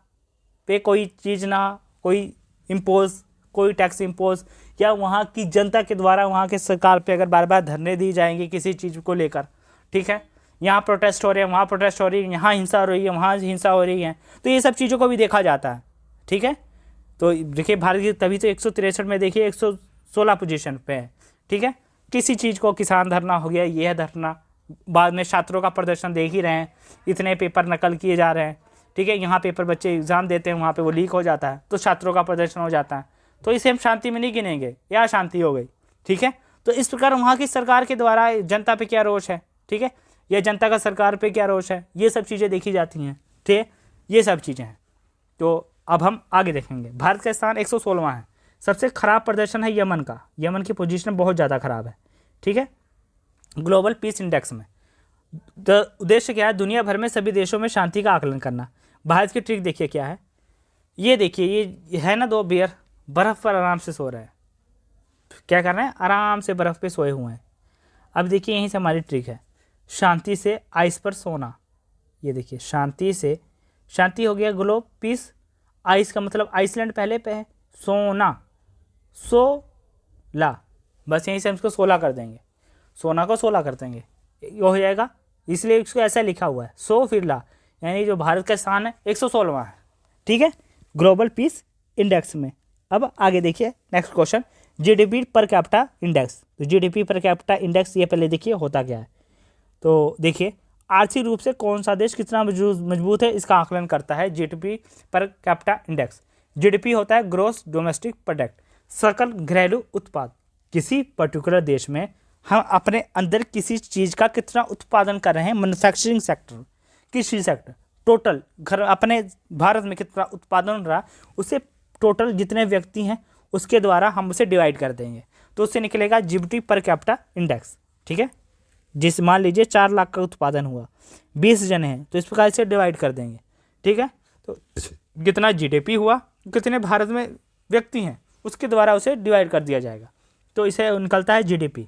पे कोई चीज़ ना, कोई इम्पोज, कोई टैक्स इम्पोज, या वहाँ की जनता के द्वारा वहाँ के सरकार पे अगर बार बार धरने दी जाएंगे किसी चीज़ को लेकर, ठीक है, यहाँ प्रोटेस्ट हो रहे हैं, वहाँ प्रोटेस्ट हो रही है, यहाँ हिंसा हो रही है, वहाँ हिंसा हो रही है, तो ये सब चीज़ों को भी देखा जाता है। ठीक है, तो देखिए भारत की तभी तो 163 में देखिए 116 पोजीशन पे है। ठीक है, किसी चीज़ को, किसान धरना हो गया, यह धरना, बाद में छात्रों का प्रदर्शन देख ही रहे हैं, इतने पेपर नकल किए जा रहे हैं। ठीक है, यहाँ पेपर बच्चे एग्ज़ाम देते हैं, वहाँ पे वो लीक हो जाता है, तो छात्रों का प्रदर्शन हो जाता है। तो इसे हम शांति में नहीं गिनेंगे, या शांति हो गई, ठीक है। तो इस प्रकार वहाँ की सरकार के द्वारा जनता पे क्या रोष है, ठीक है, या जनता का सरकार पे क्या रोष है, ये सब चीज़ें देखी जाती हैं, ठीक है, ये सब चीज़ें हैं। तो अब हम आगे देखेंगे। भारत का स्थान 116वां है। सबसे खराब प्रदर्शन है यमन का, यमन की पोजीशन बहुत ज़्यादा खराब है, ठीक है, ग्लोबल पीस इंडेक्स में। उद्देश्य क्या है, दुनिया भर में सभी देशों में शांति का आकलन करना। भारत की ट्रिक देखिए क्या है, ये देखिए, ये है ना 2 बियर, बर्फ़ पर आराम से सो रहे हैं, क्या कर रहे हैं, आराम से बर्फ़ पे सोए हुए हैं। अब देखिए यहीं से हमारी ट्रिक है, शांति से आइस पर सोना। ये देखिए शांति से, शांति हो गया ग्लोब पीस, आइस का मतलब आइसलैंड पहले पे है, सोना, सोला, बस यहीं से हम इसको 16 कर देंगे, सोना को 16 कर देंगे, ये हो जाएगा, इसलिए इसको ऐसा लिखा हुआ है, सो फिर ला, यानी जो भारत का स्थान है 116वां है, ठीक है, ग्लोबल पीस इंडेक्स में। अब आगे देखिए next question, GDP per capita index. तो जीडीपी पर कैपिटा इंडेक्स ये पहले देखिए होता क्या है। तो देखिए आर्थिक रूप से कौन सा देश कितना मजबूत है, इसका आकलन करता है GDP per capita index. GDP होता है ग्रोस डोमेस्टिक प्रोडक्ट, सकल घरेलू उत्पाद। किसी पर्टिकुलर देश में हम अपने अंदर किसी चीज़ का कितना उत्पादन कर रहे हैं, मैन्युफैक्चरिंग सेक्टर, किसी सेक्टर, टोटल घर अपने भारत में कितना उत्पादन हो रहा, उसे टोटल जितने व्यक्ति हैं उसके द्वारा हम उसे डिवाइड कर देंगे, तो उससे निकलेगा जीडीपी पर कैपिटा इंडेक्स, ठीक है। जिस मान लीजिए 4 लाख का उत्पादन हुआ, 20 जन हैं, तो इस प्रकार से डिवाइड कर देंगे, ठीक है। तो कितना जीडीपी हुआ, कितने भारत में व्यक्ति हैं, उसके द्वारा उसे डिवाइड कर दिया जाएगा, तो इसे निकलता है जीडीपी।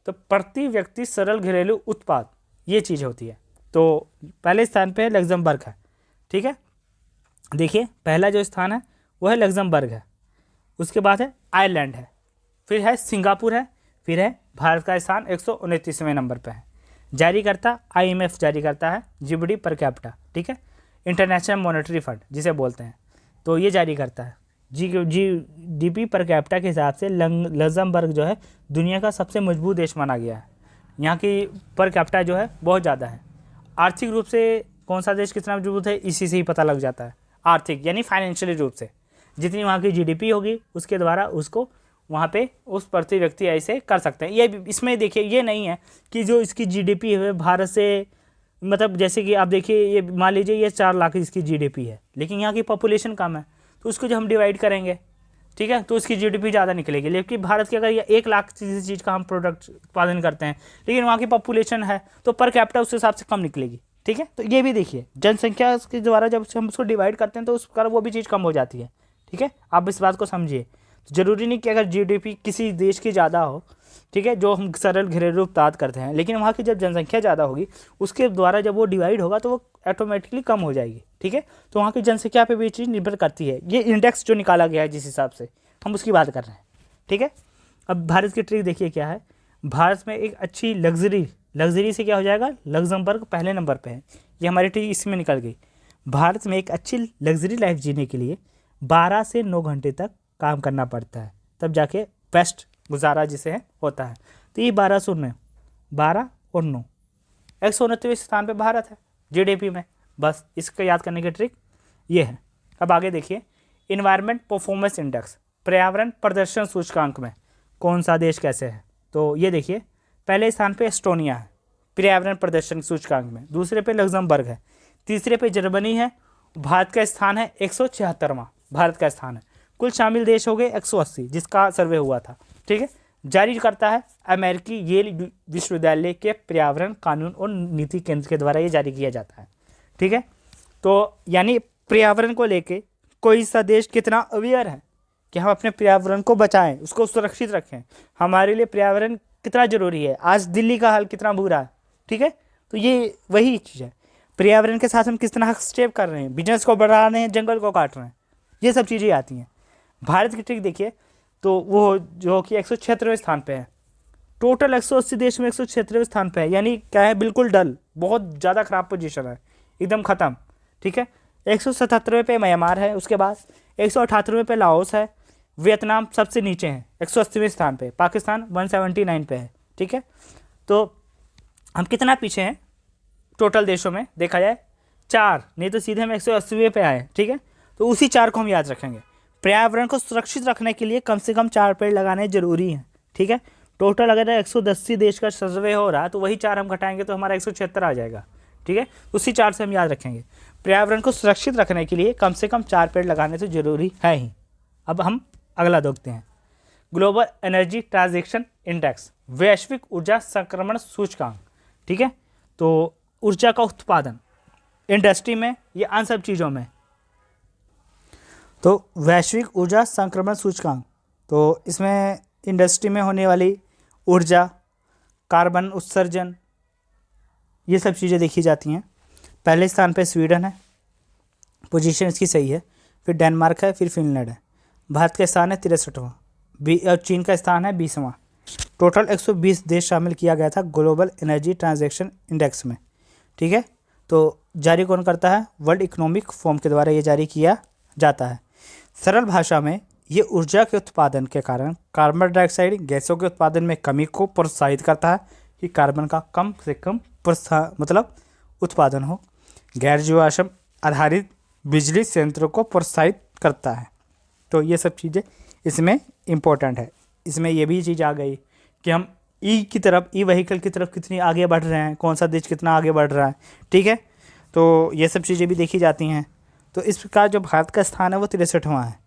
तो प्रति व्यक्ति सरल घरेलू उत्पाद, ये चीज़ होती है। तो पहले स्थान पे लग्जमबर्ग है, ठीक है, देखिए पहला जो स्थान है वो है लग्जमबर्ग है, उसके बाद है आयरलैंड है, फिर है सिंगापुर है, फिर है भारत का स्थान 129वें नंबर पे है। जारी करता आईएमएफ जारी करता है जीडीपी पर कैपिटा, ठीक है, इंटरनेशनल मॉनेटरी फंड जिसे बोलते हैं, तो ये जारी करता है। जीडीपी पर कैपिटा के हिसाब से लग्जमबर्ग जो है दुनिया का सबसे मजबूत देश माना गया है। यहाँ की पर कैपिटा जो है बहुत ज़्यादा है। आर्थिक रूप से कौन सा देश कितना मजबूत है, इसी से ही पता लग जाता है। आर्थिक यानी फाइनेंशियली रूप से जितनी वहाँ की जीडीपी होगी उसके द्वारा उसको वहाँ पे उस प्रति व्यक्ति ऐसे कर सकते हैं। ये इसमें देखिए ये नहीं है कि जो इसकी जीडीपी है भारत से, मतलब जैसे कि आप देखिए ये मान लीजिए ये 4 लाख इसकी जीडीपी है, लेकिन यहाँ की पॉपुलेशन कम है, तो उसको जब हम डिवाइड करेंगे, ठीक है, तो उसकी जीडीपी ज़्यादा निकलेगी। लेकिन भारत की अगर ये 1 लाख किसी चीज़ का हम प्रोडक्ट उत्पादन करते हैं, लेकिन वहाँ की पॉपुलेशन है, तो पर कैपिटा उस हिसाब से कम निकलेगी, ठीक है। तो ये भी देखिए जनसंख्या के द्वारा जब हम उसको डिवाइड करते हैं तो उस पर वो भी चीज़ कम हो जाती है, ठीक है। आप इस बात को समझिए। तो ज़रूरी नहीं कि अगर जीडीपी किसी देश की ज़्यादा हो, ठीक है, जो हम सरल घरेलू उत्पाद करते हैं, लेकिन वहाँ की जब जनसंख्या ज़्यादा होगी उसके द्वारा जब वो डिवाइड होगा तो वो ऑटोमेटिकली कम हो जाएगी, ठीक है। तो वहाँ की जनसंख्या पे भी चीज़ निर्भर करती है। ये इंडेक्स जो निकाला गया है जिस हिसाब से हम उसकी बात कर रहे हैं, ठीक है। अब भारत की ट्रिक देखिए क्या है, भारत में एक अच्छी लग्जरी से क्या हो जाएगा, लग्जमबर्ग पहले नंबर पे है, ये हमारी ट्रिक इसमें निकल गई। भारत में एक अच्छी लग्जरी लाइफ जीने के लिए 12 से 9 घंटे तक काम करना पड़ता है, तब जाके बेस्ट गुजारा जिसे है होता है। तो ये 12 और 9 129वें स्थान पे भारत है जीडीपी में, बस इसको याद करने की ट्रिक ये है। अब आगे देखिए, इन्वायरमेंट परफॉर्मेंस इंडेक्स, पर्यावरण प्रदर्शन सूचकांक में कौन सा देश कैसे है। तो ये देखिए पहले स्थान पे एस्टोनिया है पर्यावरण प्रदर्शन सूचकांक में, दूसरे पे लग्जमबर्ग है, तीसरे पे जर्मनी है, भारत का स्थान है 176वां भारत का स्थान है। कुल शामिल देश हो गए 180 जिसका सर्वे हुआ था, ठीक है। जारी करता है अमेरिकी येल विश्वविद्यालय के पर्यावरण कानून और नीति केंद्र के द्वारा ये जारी किया जाता है, ठीक है। तो यानी पर्यावरण को लेके कोई सा देश कितना अवेयर है कि हम अपने पर्यावरण को बचाएं, उसको सुरक्षित रखें, हमारे लिए पर्यावरण कितना जरूरी है। आज दिल्ली का हाल कितना बुरा है, ठीक है। तो ये वही चीज़ है, पर्यावरण के साथ हम किस तरह स्टेप कर रहे हैं, बिजनेस को बढ़ा रहे हैं, जंगल को काट रहे हैं, ये सब चीज़ें आती हैं। भारत की ट्रिक देखिए तो वो जो कि 176वें स्थान पे है, टोटल 180 देश में 176वें स्थान पे है, यानी क्या है, बिल्कुल डल, बहुत ज़्यादा खराब पोजीशन है, एकदम ख़त्म, ठीक है। 177वें पे म्यांमार है, उसके बाद 178वें पे लाओस है, वियतनाम सबसे नीचे है 180वें स्थान पे, पाकिस्तान 179 पे है, ठीक है। तो हम कितना पीछे हैं टोटल देशों में देखा जाए, 4, नहीं तो सीधे हम 180वें पे आए, ठीक है। तो उसी 4 को हम याद रखेंगे, पर्यावरण को सुरक्षित रखने के लिए कम से कम 4 पेड़ लगाने जरूरी हैं। ठीक है, टोटल अगर 180 देश का सर्वे हो रहा है तो वही 4 हम घटाएंगे तो हमारा 176 आ जाएगा। ठीक है, उसी 4 से हम याद रखेंगे। पर्यावरण को सुरक्षित रखने के लिए कम से कम 4 पेड़ लगाने तो जरूरी है ही। अब हम अगला देखते हैं, ग्लोबल एनर्जी ट्रांजैक्शन इंडेक्स, वैश्विक ऊर्जा संक्रमण सूचकांक। ठीक है, तो ऊर्जा का उत्पादन इंडस्ट्री में या अन्य सब चीज़ों में, तो वैश्विक ऊर्जा संक्रमण सूचकांक, तो इसमें इंडस्ट्री में होने वाली ऊर्जा, कार्बन उत्सर्जन, ये सब चीज़ें देखी जाती हैं। पहले स्थान पे स्वीडन है, पोजीशन इसकी सही है, फिर डेनमार्क है, फिर फिनलैंड है। भारत का स्थान है 63वां और चीन का स्थान है 20वां। टोटल 120 देश शामिल किया गया था ग्लोबल एनर्जी ट्रांजैक्शन इंडेक्स में। ठीक है, तो जारी कौन करता है? वर्ल्ड इकोनॉमिक फोरम के द्वारा ये जारी किया जाता है। सरल भाषा में ये ऊर्जा के उत्पादन के कारण कार्बन डाइऑक्साइड गैसों के उत्पादन में कमी को प्रोत्साहित करता है कि कार्बन का कम से कम उत्पादन हो। गैर जीवाश्म आधारित बिजली संयंत्रों को प्रोत्साहित करता है। तो ये सब चीज़ें इसमें इम्पोर्टेंट है। इसमें ये भी चीज़ आ गई कि हम ई व्हीकल की तरफ कितनी आगे बढ़ रहे हैं, कौन सा देश कितना आगे बढ़ रहा है। ठीक है, तो ये सब चीज़ें भी देखी जाती हैं। तो इस प्रकार जो भारत का स्थान है वो 63वां है।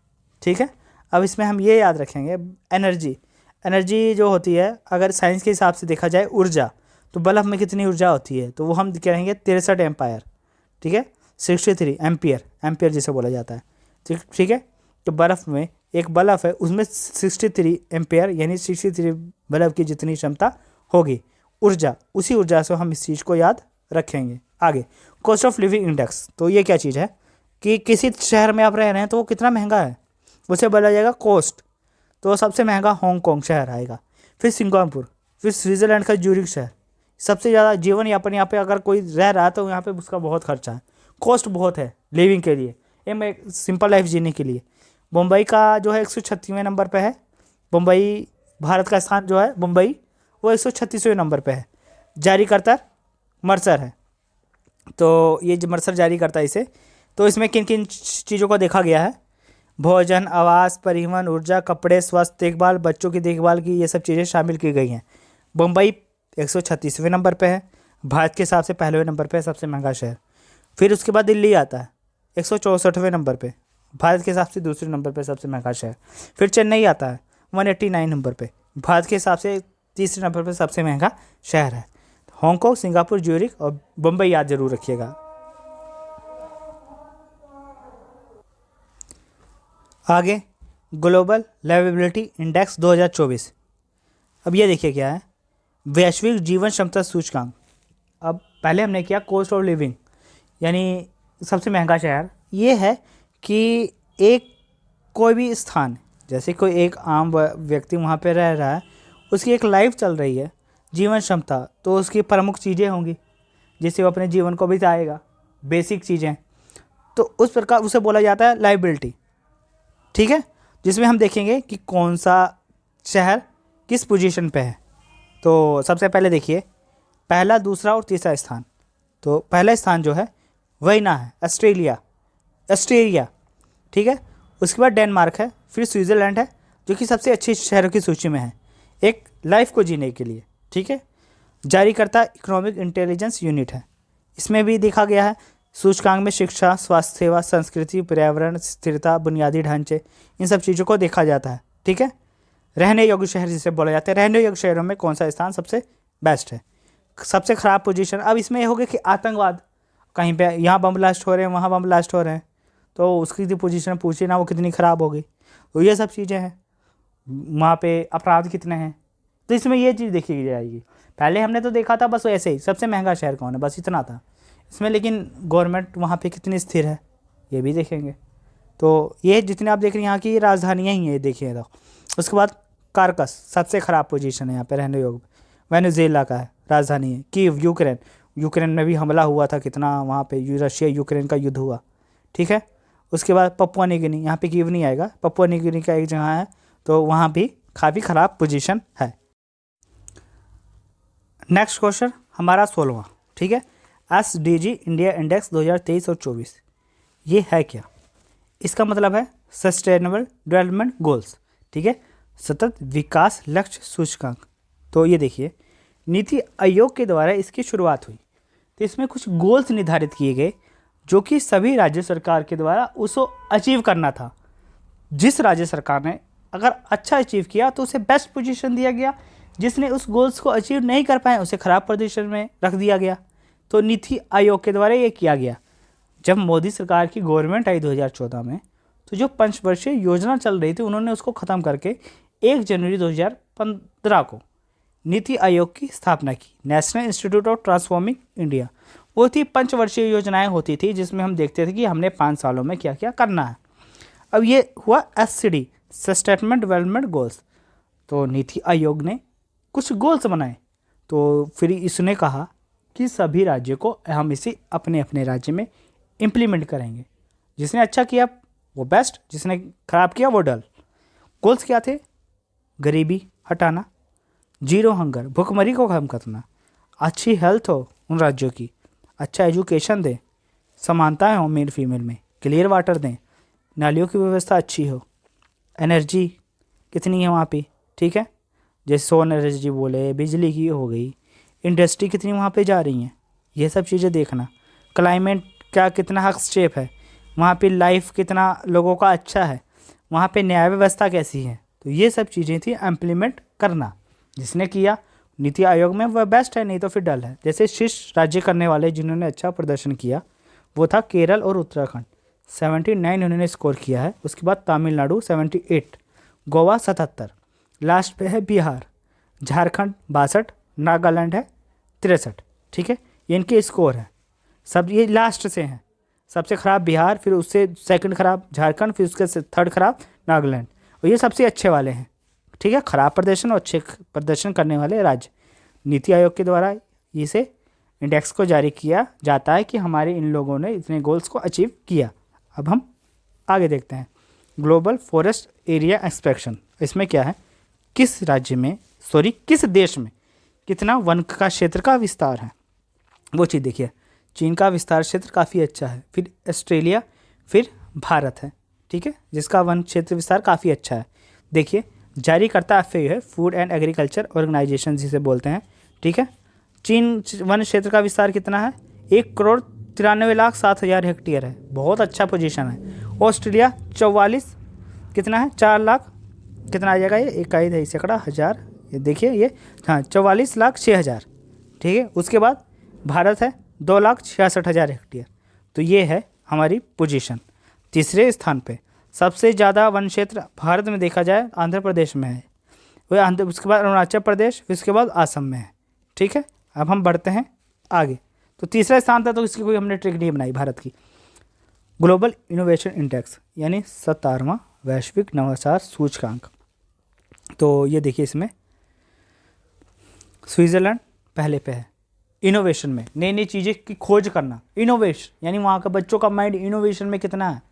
ठीक है, अब इसमें हम ये याद रखेंगे, एनर्जी जो होती है, अगर साइंस के हिसाब से देखा जाए ऊर्जा, तो बल्ब में कितनी ऊर्जा होती है, तो वो हम कहेंगे 63 एम्पायर। ठीक है, 63 एम्पियर जिसे बोला जाता है। ठीक है, तो बर्फ़ में एक बल्ब है, उसमें 63 एम्पियर यानी 63 बल्ब की जितनी क्षमता होगी ऊर्जा, उसी ऊर्जा से हम इस चीज़ को याद रखेंगे। आगे, कॉस्ट ऑफ लिविंग इंडेक्स, तो ये क्या चीज़ है कि किसी शहर में आप रह रहे हैं तो वो कितना महंगा है, उसे बोला जाएगा कॉस्ट। तो सबसे महंगा हांगकांग शहर आएगा, फिर सिंगापुर, फिर स्विट्ज़रलैंड का ज्यूरिख शहर। सबसे ज़्यादा जीवन यापन यहाँ पे अगर कोई रह रहा है तो यहाँ पे उसका बहुत खर्चा है, कॉस्ट बहुत है लिविंग के लिए, एक सिंपल लाइफ जीने के लिए। मुंबई का जो है 136वें नंबर पे है। मुंबई, भारत का स्थान जो है मुंबई, वो 136वें नंबर पे है। जारी करता मर्सर है, तो ये जो मर्सर जारी करता है इसे, तो इसमें किन किन चीज़ों को देखा गया है? भोजन, आवास, परिवहन, ऊर्जा, कपड़े, स्वास्थ्य देखभाल, बच्चों की देखभाल की, ये सब चीज़ें शामिल की गई हैं। मुंबई 136वें नंबर पे है, भारत के हिसाब से पहलवें नंबर पे है सबसे महंगा शहर। फिर उसके बाद दिल्ली आता है 164वें नंबर पे, भारत के हिसाब से दूसरे नंबर पे सबसे महंगा शहर। फिर चेन्नई आता है 189 नंबर पे, भारत के हिसाब से तीसरे नंबर पे सबसे महंगा शहर है। हांगकांग, सिंगापुर, ज्यूरिख और मुंबई याद जरूर रखिएगा। आगे, ग्लोबल लिवेबिलिटी इंडेक्स 2024। अब ये देखिए क्या है, वैश्विक जीवन क्षमता सूचकांक। अब पहले हमने किया कॉस्ट ऑफ लिविंग यानी सबसे महंगा शहर। ये है कि एक कोई भी स्थान, जैसे कोई एक आम व्यक्ति वहाँ पे रह रहा है, उसकी एक लाइफ चल रही है, जीवन क्षमता, तो उसकी प्रमुख चीज़ें होंगी जिससे वो अपने जीवन को बिताएगा, बेसिक चीज़ें, तो उस प्रकार उसे बोला जाता है लाइबिलिटी। ठीक है, जिसमें हम देखेंगे कि कौन सा शहर किस पोजीशन पे है। तो सबसे पहले देखिए, पहला, दूसरा और तीसरा स्थान। तो पहला स्थान जो है वही ना है ऑस्ट्रेलिया। ठीक है, उसके बाद डेनमार्क है, फिर स्विट्ज़रलैंड है जो कि सबसे अच्छे शहरों की सूची में है एक लाइफ को जीने के लिए। ठीक है, जारी करता इकोनॉमिक इंटेलिजेंस यूनिट है। इसमें भी देखा गया है सूचकांक में शिक्षा, स्वास्थ्य सेवा, संस्कृति, पर्यावरण, स्थिरता, बुनियादी ढांचे, इन सब चीज़ों को देखा जाता है। ठीक है, रहने योग्य शहर जिसे बोला जाता है, रहने योग्य शहरों में कौन सा स्थान सबसे बेस्ट है, सबसे ख़राब पोजीशन। अब इसमें ये हो गया कि आतंकवाद, कहीं पे यहाँ बम ब्लास्ट हो रहे हैं, वहाँ बम ब्लास्ट हो रहे हैं, तो उसकी जो पोजीशन पूछिए ना वो कितनी ख़राब हो गई। तो ये सब चीज़ें हैं, वहाँ पे अपराध कितने हैं, तो इसमें ये चीज़ देखी जाएगी। पहले हमने तो देखा था बस ऐसे ही सबसे महंगा शहर कौन है, बस इतना था इसमें, लेकिन गवर्नमेंट वहाँ पे कितनी स्थिर है ये भी देखेंगे। तो ये जितने आप देख रहे हैं यहाँ की राजधानियाँ ही हैं, ये देखिए। तो उसके बाद कारकस सबसे ख़राब पोजीशन है यहाँ पे रहने योग्य, वेनेजुएला का है राजधानी है। कीव, यूक्रेन में भी हमला हुआ था कितना, वहाँ पे रशिया यूक्रेन का युद्ध हुआ। ठीक है, उसके बाद पपुआ न्यू गिनी, यहाँ पे कीव नहीं आएगा, पपुआ न्यू गिनी का एक जगह है, तो वहाँ भी काफ़ी ख़राब पोजीशन है। नेक्स्ट क्वेश्चन हमारा 16वां। ठीक है, SDG इंडिया इंडेक्स 2023 और 24, ये है क्या? इसका मतलब है सस्टेनेबल डेवलपमेंट गोल्स, ठीक है, सतत विकास लक्ष्य सूचकांक। तो ये देखिए नीति आयोग के द्वारा इसकी शुरुआत हुई, तो इसमें कुछ गोल्स निर्धारित किए गए जो कि सभी राज्य सरकार के द्वारा उसको अचीव करना था। जिस राज्य सरकार ने अगर अच्छा अचीव किया तो उसे बेस्ट पोजीशन दिया गया, जिसने उस गोल्स को अचीव नहीं कर पाए उसे खराब पोजीशन में रख दिया गया। तो नीति आयोग के द्वारा ये किया गया। जब मोदी सरकार की गवर्नमेंट आई 2014 में, तो जो पंचवर्षीय योजना चल रही थी उन्होंने उसको ख़त्म करके 1 जनवरी 2015 को नीति आयोग की स्थापना की, national institute of transforming India. वो थी पंचवर्षीय योजनाएं होती थी जिसमें हम देखते थे कि हमने 5 सालों में क्या क्या करना है। अब ये हुआ SCD, सस्टेनेबल डेवलपमेंट गोल्स। तो नीति आयोग ने कुछ गोल्स बनाए, तो फिर इसने कहा कि सभी राज्यों को हम इसे अपने अपने राज्य में इम्प्लीमेंट करेंगे। जिसने अच्छा किया वो बेस्ट, जिसने खराब किया वो डल। गोल्स क्या थे? गरीबी हटाना, जीरो हंगर, भुखमरी को कम करना, अच्छी हेल्थ हो उन राज्यों की, अच्छा एजुकेशन दें, समानताएं हो मेल फीमेल में, क्लियर वाटर दें, नालियों की व्यवस्था अच्छी हो, एनर्जी कितनी है वहाँ पे, ठीक है, जैसे सोलर एनर्जी बोले, बिजली की हो गई, इंडस्ट्री कितनी वहाँ पे जा रही हैं, ये सब चीज़ें देखना। क्लाइमेट क्या कितना हस्तक्षेप है वहाँ पे, लाइफ कितना लोगों का अच्छा है वहाँ पे, न्याय व्यवस्था कैसी है। तो ये सब चीज़ें थी इम्प्लीमेंट करना। जिसने किया नीति आयोग में वह बेस्ट है, नहीं तो फिर डल है। जैसे शीर्ष राज्य करने वाले जिन्होंने अच्छा प्रदर्शन किया वो था केरल और उत्तराखंड, 79 उन्होंने स्कोर किया है। उसके बाद तमिलनाडु 78, गोवा 77, लास्ट पे है बिहार, झारखंड 62, नागालैंड है 63, ठीक है, ये इनके स्कोर है। सब ये लास्ट से हैं, सबसे ख़राब बिहार, फिर उससे सेकंड ख़राब झारखंड, फिर उसके थर्ड ख़राब नागालैंड, और ये सबसे अच्छे वाले हैं, ठीक है, ख़राब प्रदर्शन और अच्छे प्रदर्शन करने वाले राज्य। नीति आयोग के द्वारा इसे इंडेक्स को जारी किया जाता है कि हमारे इन लोगों ने इतने गोल्स को अचीव किया। अब हम आगे देखते हैं ग्लोबल फॉरेस्ट एरिया एक्सपेक्शन। इसमें क्या है, किस राज्य में किस देश में कितना वन का क्षेत्र का विस्तार है, वो चीज़ देखिए। चीन का विस्तार क्षेत्र काफ़ी अच्छा है, फिर ऑस्ट्रेलिया, फिर भारत है, ठीक है, जिसका वन क्षेत्र विस्तार काफ़ी अच्छा है। देखिए जारी करता FAO है, फूड एंड एग्रीकल्चर ऑर्गेनाइजेशन जिसे बोलते हैं, ठीक है। चीन वन क्षेत्र का विस्तार कितना है, 1,93,07,000 हेक्टेयर है, बहुत अच्छा पोजीशन है। ऑस्ट्रेलिया 44 कितना है, 4 लाख कितना आ जाएगा, ये इकाई है सैकड़ा हज़ार, ये देखिए ये, हाँ 44,06,000, ठीक है। उसके बाद भारत है 2,66,000 हेक्टेयर। तो ये है हमारी पोजीशन। तीसरे स्थान पे सबसे ज़्यादा वन क्षेत्र भारत में देखा जाए आंध्र प्रदेश में है, वह उसके बाद अरुणाचल प्रदेश, फिर उसके बाद असम में है, ठीक है। अब हम बढ़ते हैं आगे। तो तीसरा स्थान था, तो इसकी कोई हमने ट्रिक नहीं बनाई भारत की। ग्लोबल इनोवेशन इंडेक्स यानी 17वां वैश्विक नवाचार सूचकांक। तो ये देखिए इसमें स्विट्ज़रलैंड पहले पे है इनोवेशन में, नई नई चीज़ें की खोज करना, इनोवेशन यानी वहाँ का बच्चों का माइंड इनोवेशन में कितना है,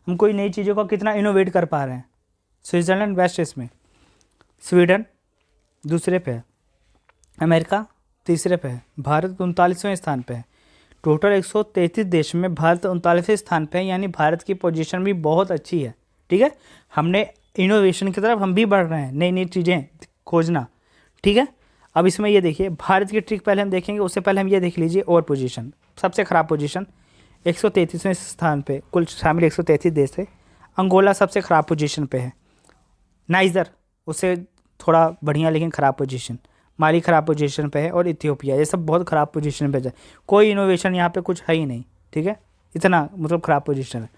हम कोई नई चीज़ों का कितना इनोवेट कर पा रहे हैं। स्विट्ज़रलैंड बेस्ट इसमें, स्वीडन दूसरे पे है, अमेरिका तीसरे पे है, भारत 39वें स्थान पे है। टोटल 133 देश में भारत 39वें स्थान पे है, यानी भारत की पोजीशन भी बहुत अच्छी है, ठीक है। हमने इनोवेशन की तरफ हम भी बढ़ रहे हैं, नई नई चीज़ें खोजना, ठीक है। अब इसमें ये देखिए भारत की ट्रिक पहले हम देखेंगे, उससे पहले हम ये देख लीजिए और पोजीशन, सबसे ख़राब पोजीशन 133वें स्थान पे, कुल शामिल 133 देश थे। अंगोला सबसे ख़राब पोजीशन पे है, नाइजर उससे थोड़ा बढ़िया लेकिन ख़राब पोजीशन, माली ख़राब पोजीशन पे है, और इथियोपिया, ये सब बहुत ख़राब पोजीशन पे है। कोई इनोवेशन यहाँ पे कुछ है ही नहीं, ठीक है, इतना मतलब ख़राब पोजीशन है।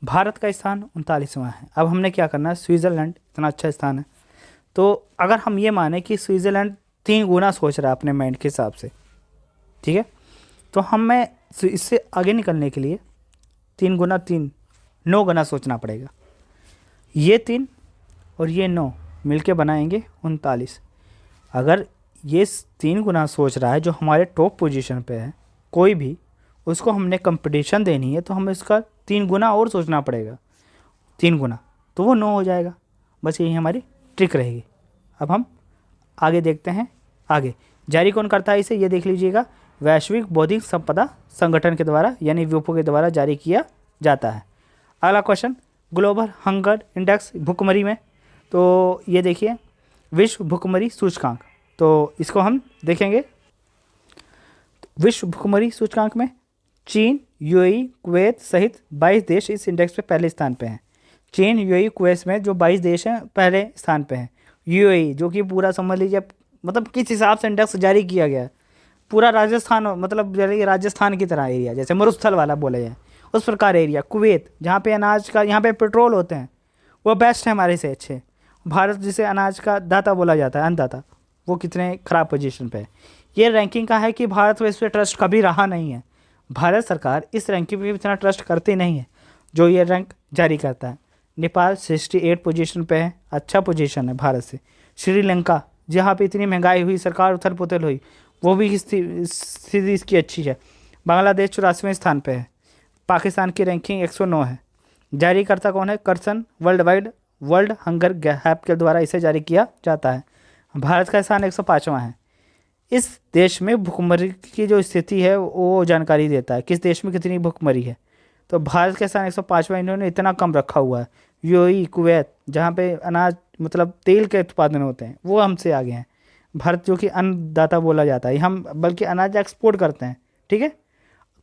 भारत का स्थान 39वां है। अब हमने क्या करना है, स्विट्ज़रलैंड इतना अच्छा स्थान है, तो अगर हम ये माने कि स्विट्ज़रलैंड 3 गुना सोच रहा है अपने माइंड के हिसाब से, ठीक है, तो हमें इससे आगे निकलने के लिए 3 गुना 3 9 गुना सोचना पड़ेगा। ये 3 और ये 9 मिलके बनाएंगे 39। अगर ये 3 गुना सोच रहा है जो हमारे टॉप पोजीशन पे है, कोई भी उसको हमने कंपटीशन देनी है, तो हमें इसका 3 गुना और सोचना पड़ेगा, 3 गुना, तो वो 9 हो जाएगा। बस यही हमारी ट्रिक रहेगी। अब हम आगे देखते हैं। आगे जारी कौन करता है इसे, ये देख लीजिएगा, वैश्विक बौद्धिक संपदा संगठन के द्वारा यानी WIPO के द्वारा जारी किया जाता है। अगला क्वेश्चन, ग्लोबल हंगर इंडेक्स भुखमरी में, तो ये देखिए विश्व भुखमरी सूचकांक, तो इसको हम देखेंगे। विश्व भुखमरी सूचकांक में चीन, यूएई, कुवैत सहित 22 देश इस इंडेक्स पे पहले स्थान पे हैं। चीन, यूएई, कुवैत में जो 22 देश हैं पहले स्थान पे हैं। यूएई जो कि पूरा समझ लीजिए मतलब किस हिसाब से इंडेक्स जारी किया गया है, पूरा राजस्थान मतलब राजस्थान की तरह एरिया, जैसे मरुस्थल वाला बोला जाए उस प्रकार एरिया। कुवैत जहाँ पे अनाज का, यहाँ पे पेट्रोल होते हैं, वो बेस्ट है हमारे से अच्छे। भारत जिसे अनाज का दाता बोला जाता है, अन्नदाता, वो कितने ख़राब पोजीशन पे है। ये रैंकिंग का है कि भारत को इस पर ट्रस्ट कभी रहा नहीं है। भारत सरकार इस रैंकिंग पे इतना ट्रस्ट करती नहीं है जो ये रैंक जारी करता है। नेपाल 68 पोजीशन पे है, अच्छा पोजीशन है भारत से। श्रीलंका जहाँ पे इतनी महंगाई हुई, सरकार उथल पुथल हुई, वो भी स्थिति इसकी अच्छी है। बांग्लादेश 84वें स्थान पे है। पाकिस्तान की रैंकिंग 109 है। जारी करता कौन है? कर्सन वर्ल्ड हंगर गैप के द्वारा इसे जारी किया जाता है। भारत का स्थान 105वां है। इस देश में भुखमरी की जो स्थिति है वो जानकारी देता है, किस देश में कितनी भुखमरी है। तो भारत के स्थान 105वां इन्होंने इतना कम रखा हुआ है। यूएई, कुवैत जहाँ पे अनाज मतलब तेल के उत्पादन होते हैं वो हमसे आगे हैं। भारत जो कि अन्नदाता बोला जाता है, हम बल्कि अनाज एक्सपोर्ट करते हैं। ठीक है,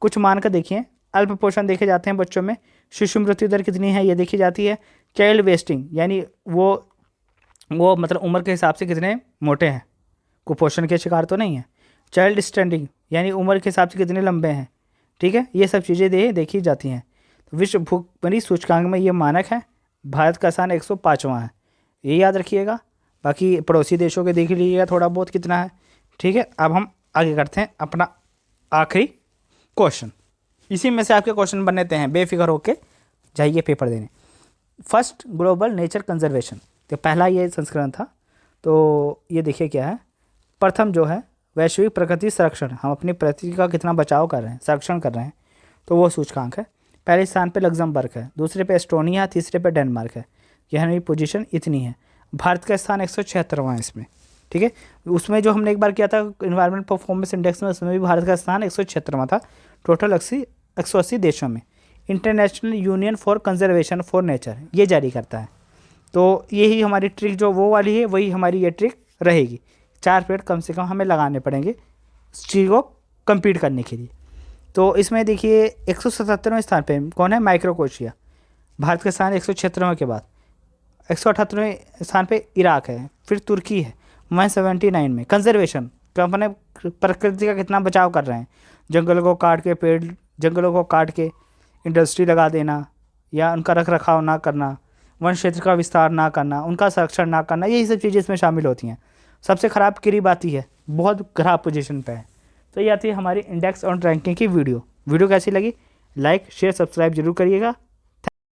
कुछ मानकर देखिए। अल्प पोषण देखे जाते हैं बच्चों में। शिशु मृत्यु दर कितनी है ये देखी जाती है। चाइल्ड वेस्टिंग यानी वो मतलब उम्र के हिसाब से कितने मोटे हैं, कुपोषण के शिकार तो नहीं है। चाइल्ड स्टैंडिंग यानी उम्र के हिसाब से कितने लंबे हैं। ठीक है, ये सब चीज़ें देखी जाती हैं। तो विश्व भुखमरी सूचकांक में ये मानक है। भारत का स्थान 105वां है, ये याद रखिएगा। बाकी पड़ोसी देशों के देख लीजिएगा थोड़ा बहुत कितना है। ठीक है, अब हम आगे करते हैं अपना आखिरी क्वेश्चन। इसी में से आपके क्वेश्चन बन लेते हैं, बेफिक्र होके जाइए पेपर देने। फर्स्ट ग्लोबल नेचर कंजर्वेशन, तो पहला ये संस्करण था। तो ये देखिए क्या है। प्रथम जो है वैश्विक प्रकृति संरक्षण, हम अपनी प्रकृति का कितना बचाव कर रहे हैं, संरक्षण कर रहे हैं, तो वो सूचकांक है। पहले स्थान पे लग्जमबर्ग है, दूसरे पे एस्टोनिया, तीसरे पे डेनमार्क है। यह हमारी पोजीशन इतनी है। भारत का स्थान 176वां है इसमें। ठीक है, उसमें जो हमने एक बार किया था इन्वायरमेंट परफॉर्मेंस इंडेक्स में, उसमें भी भारत का स्थान 176वां था। टोटल 180 देशों में। International union for conservation for nature ये जारी करता है। तो यही हमारी ट्रिक जो वो वाली है, वही हमारी ये ट्रिक रहेगी। 4 पेड़ कम से कम हमें लगाने पड़ेंगे इस चीज़ को कम्पीट करने के लिए। तो इसमें देखिए 177वें स्थान पे कौन है? माइक्रोकोशिया। भारत का स्थान 176वें के बाद 178वें स्थान पे इराक है, फिर तुर्की है 179 में। कंजर्वेशन तो अपने प्रकृति का कितना बचाव कर रहे हैं। जंगलों को काट के इंडस्ट्री लगा देना या उनका रख रखाव ना करना, वन क्षेत्र का विस्तार ना करना, उनका संरक्षण ना करना, यही सब चीज़ें इसमें शामिल होती हैं। सबसे ख़राब करीब आती है, बहुत ख़राब पोजीशन पे है। तो ये आती है हमारी इंडेक्स और रैंकिंग की वीडियो कैसी लगी? लाइक शेयर सब्सक्राइब जरूर करिएगा।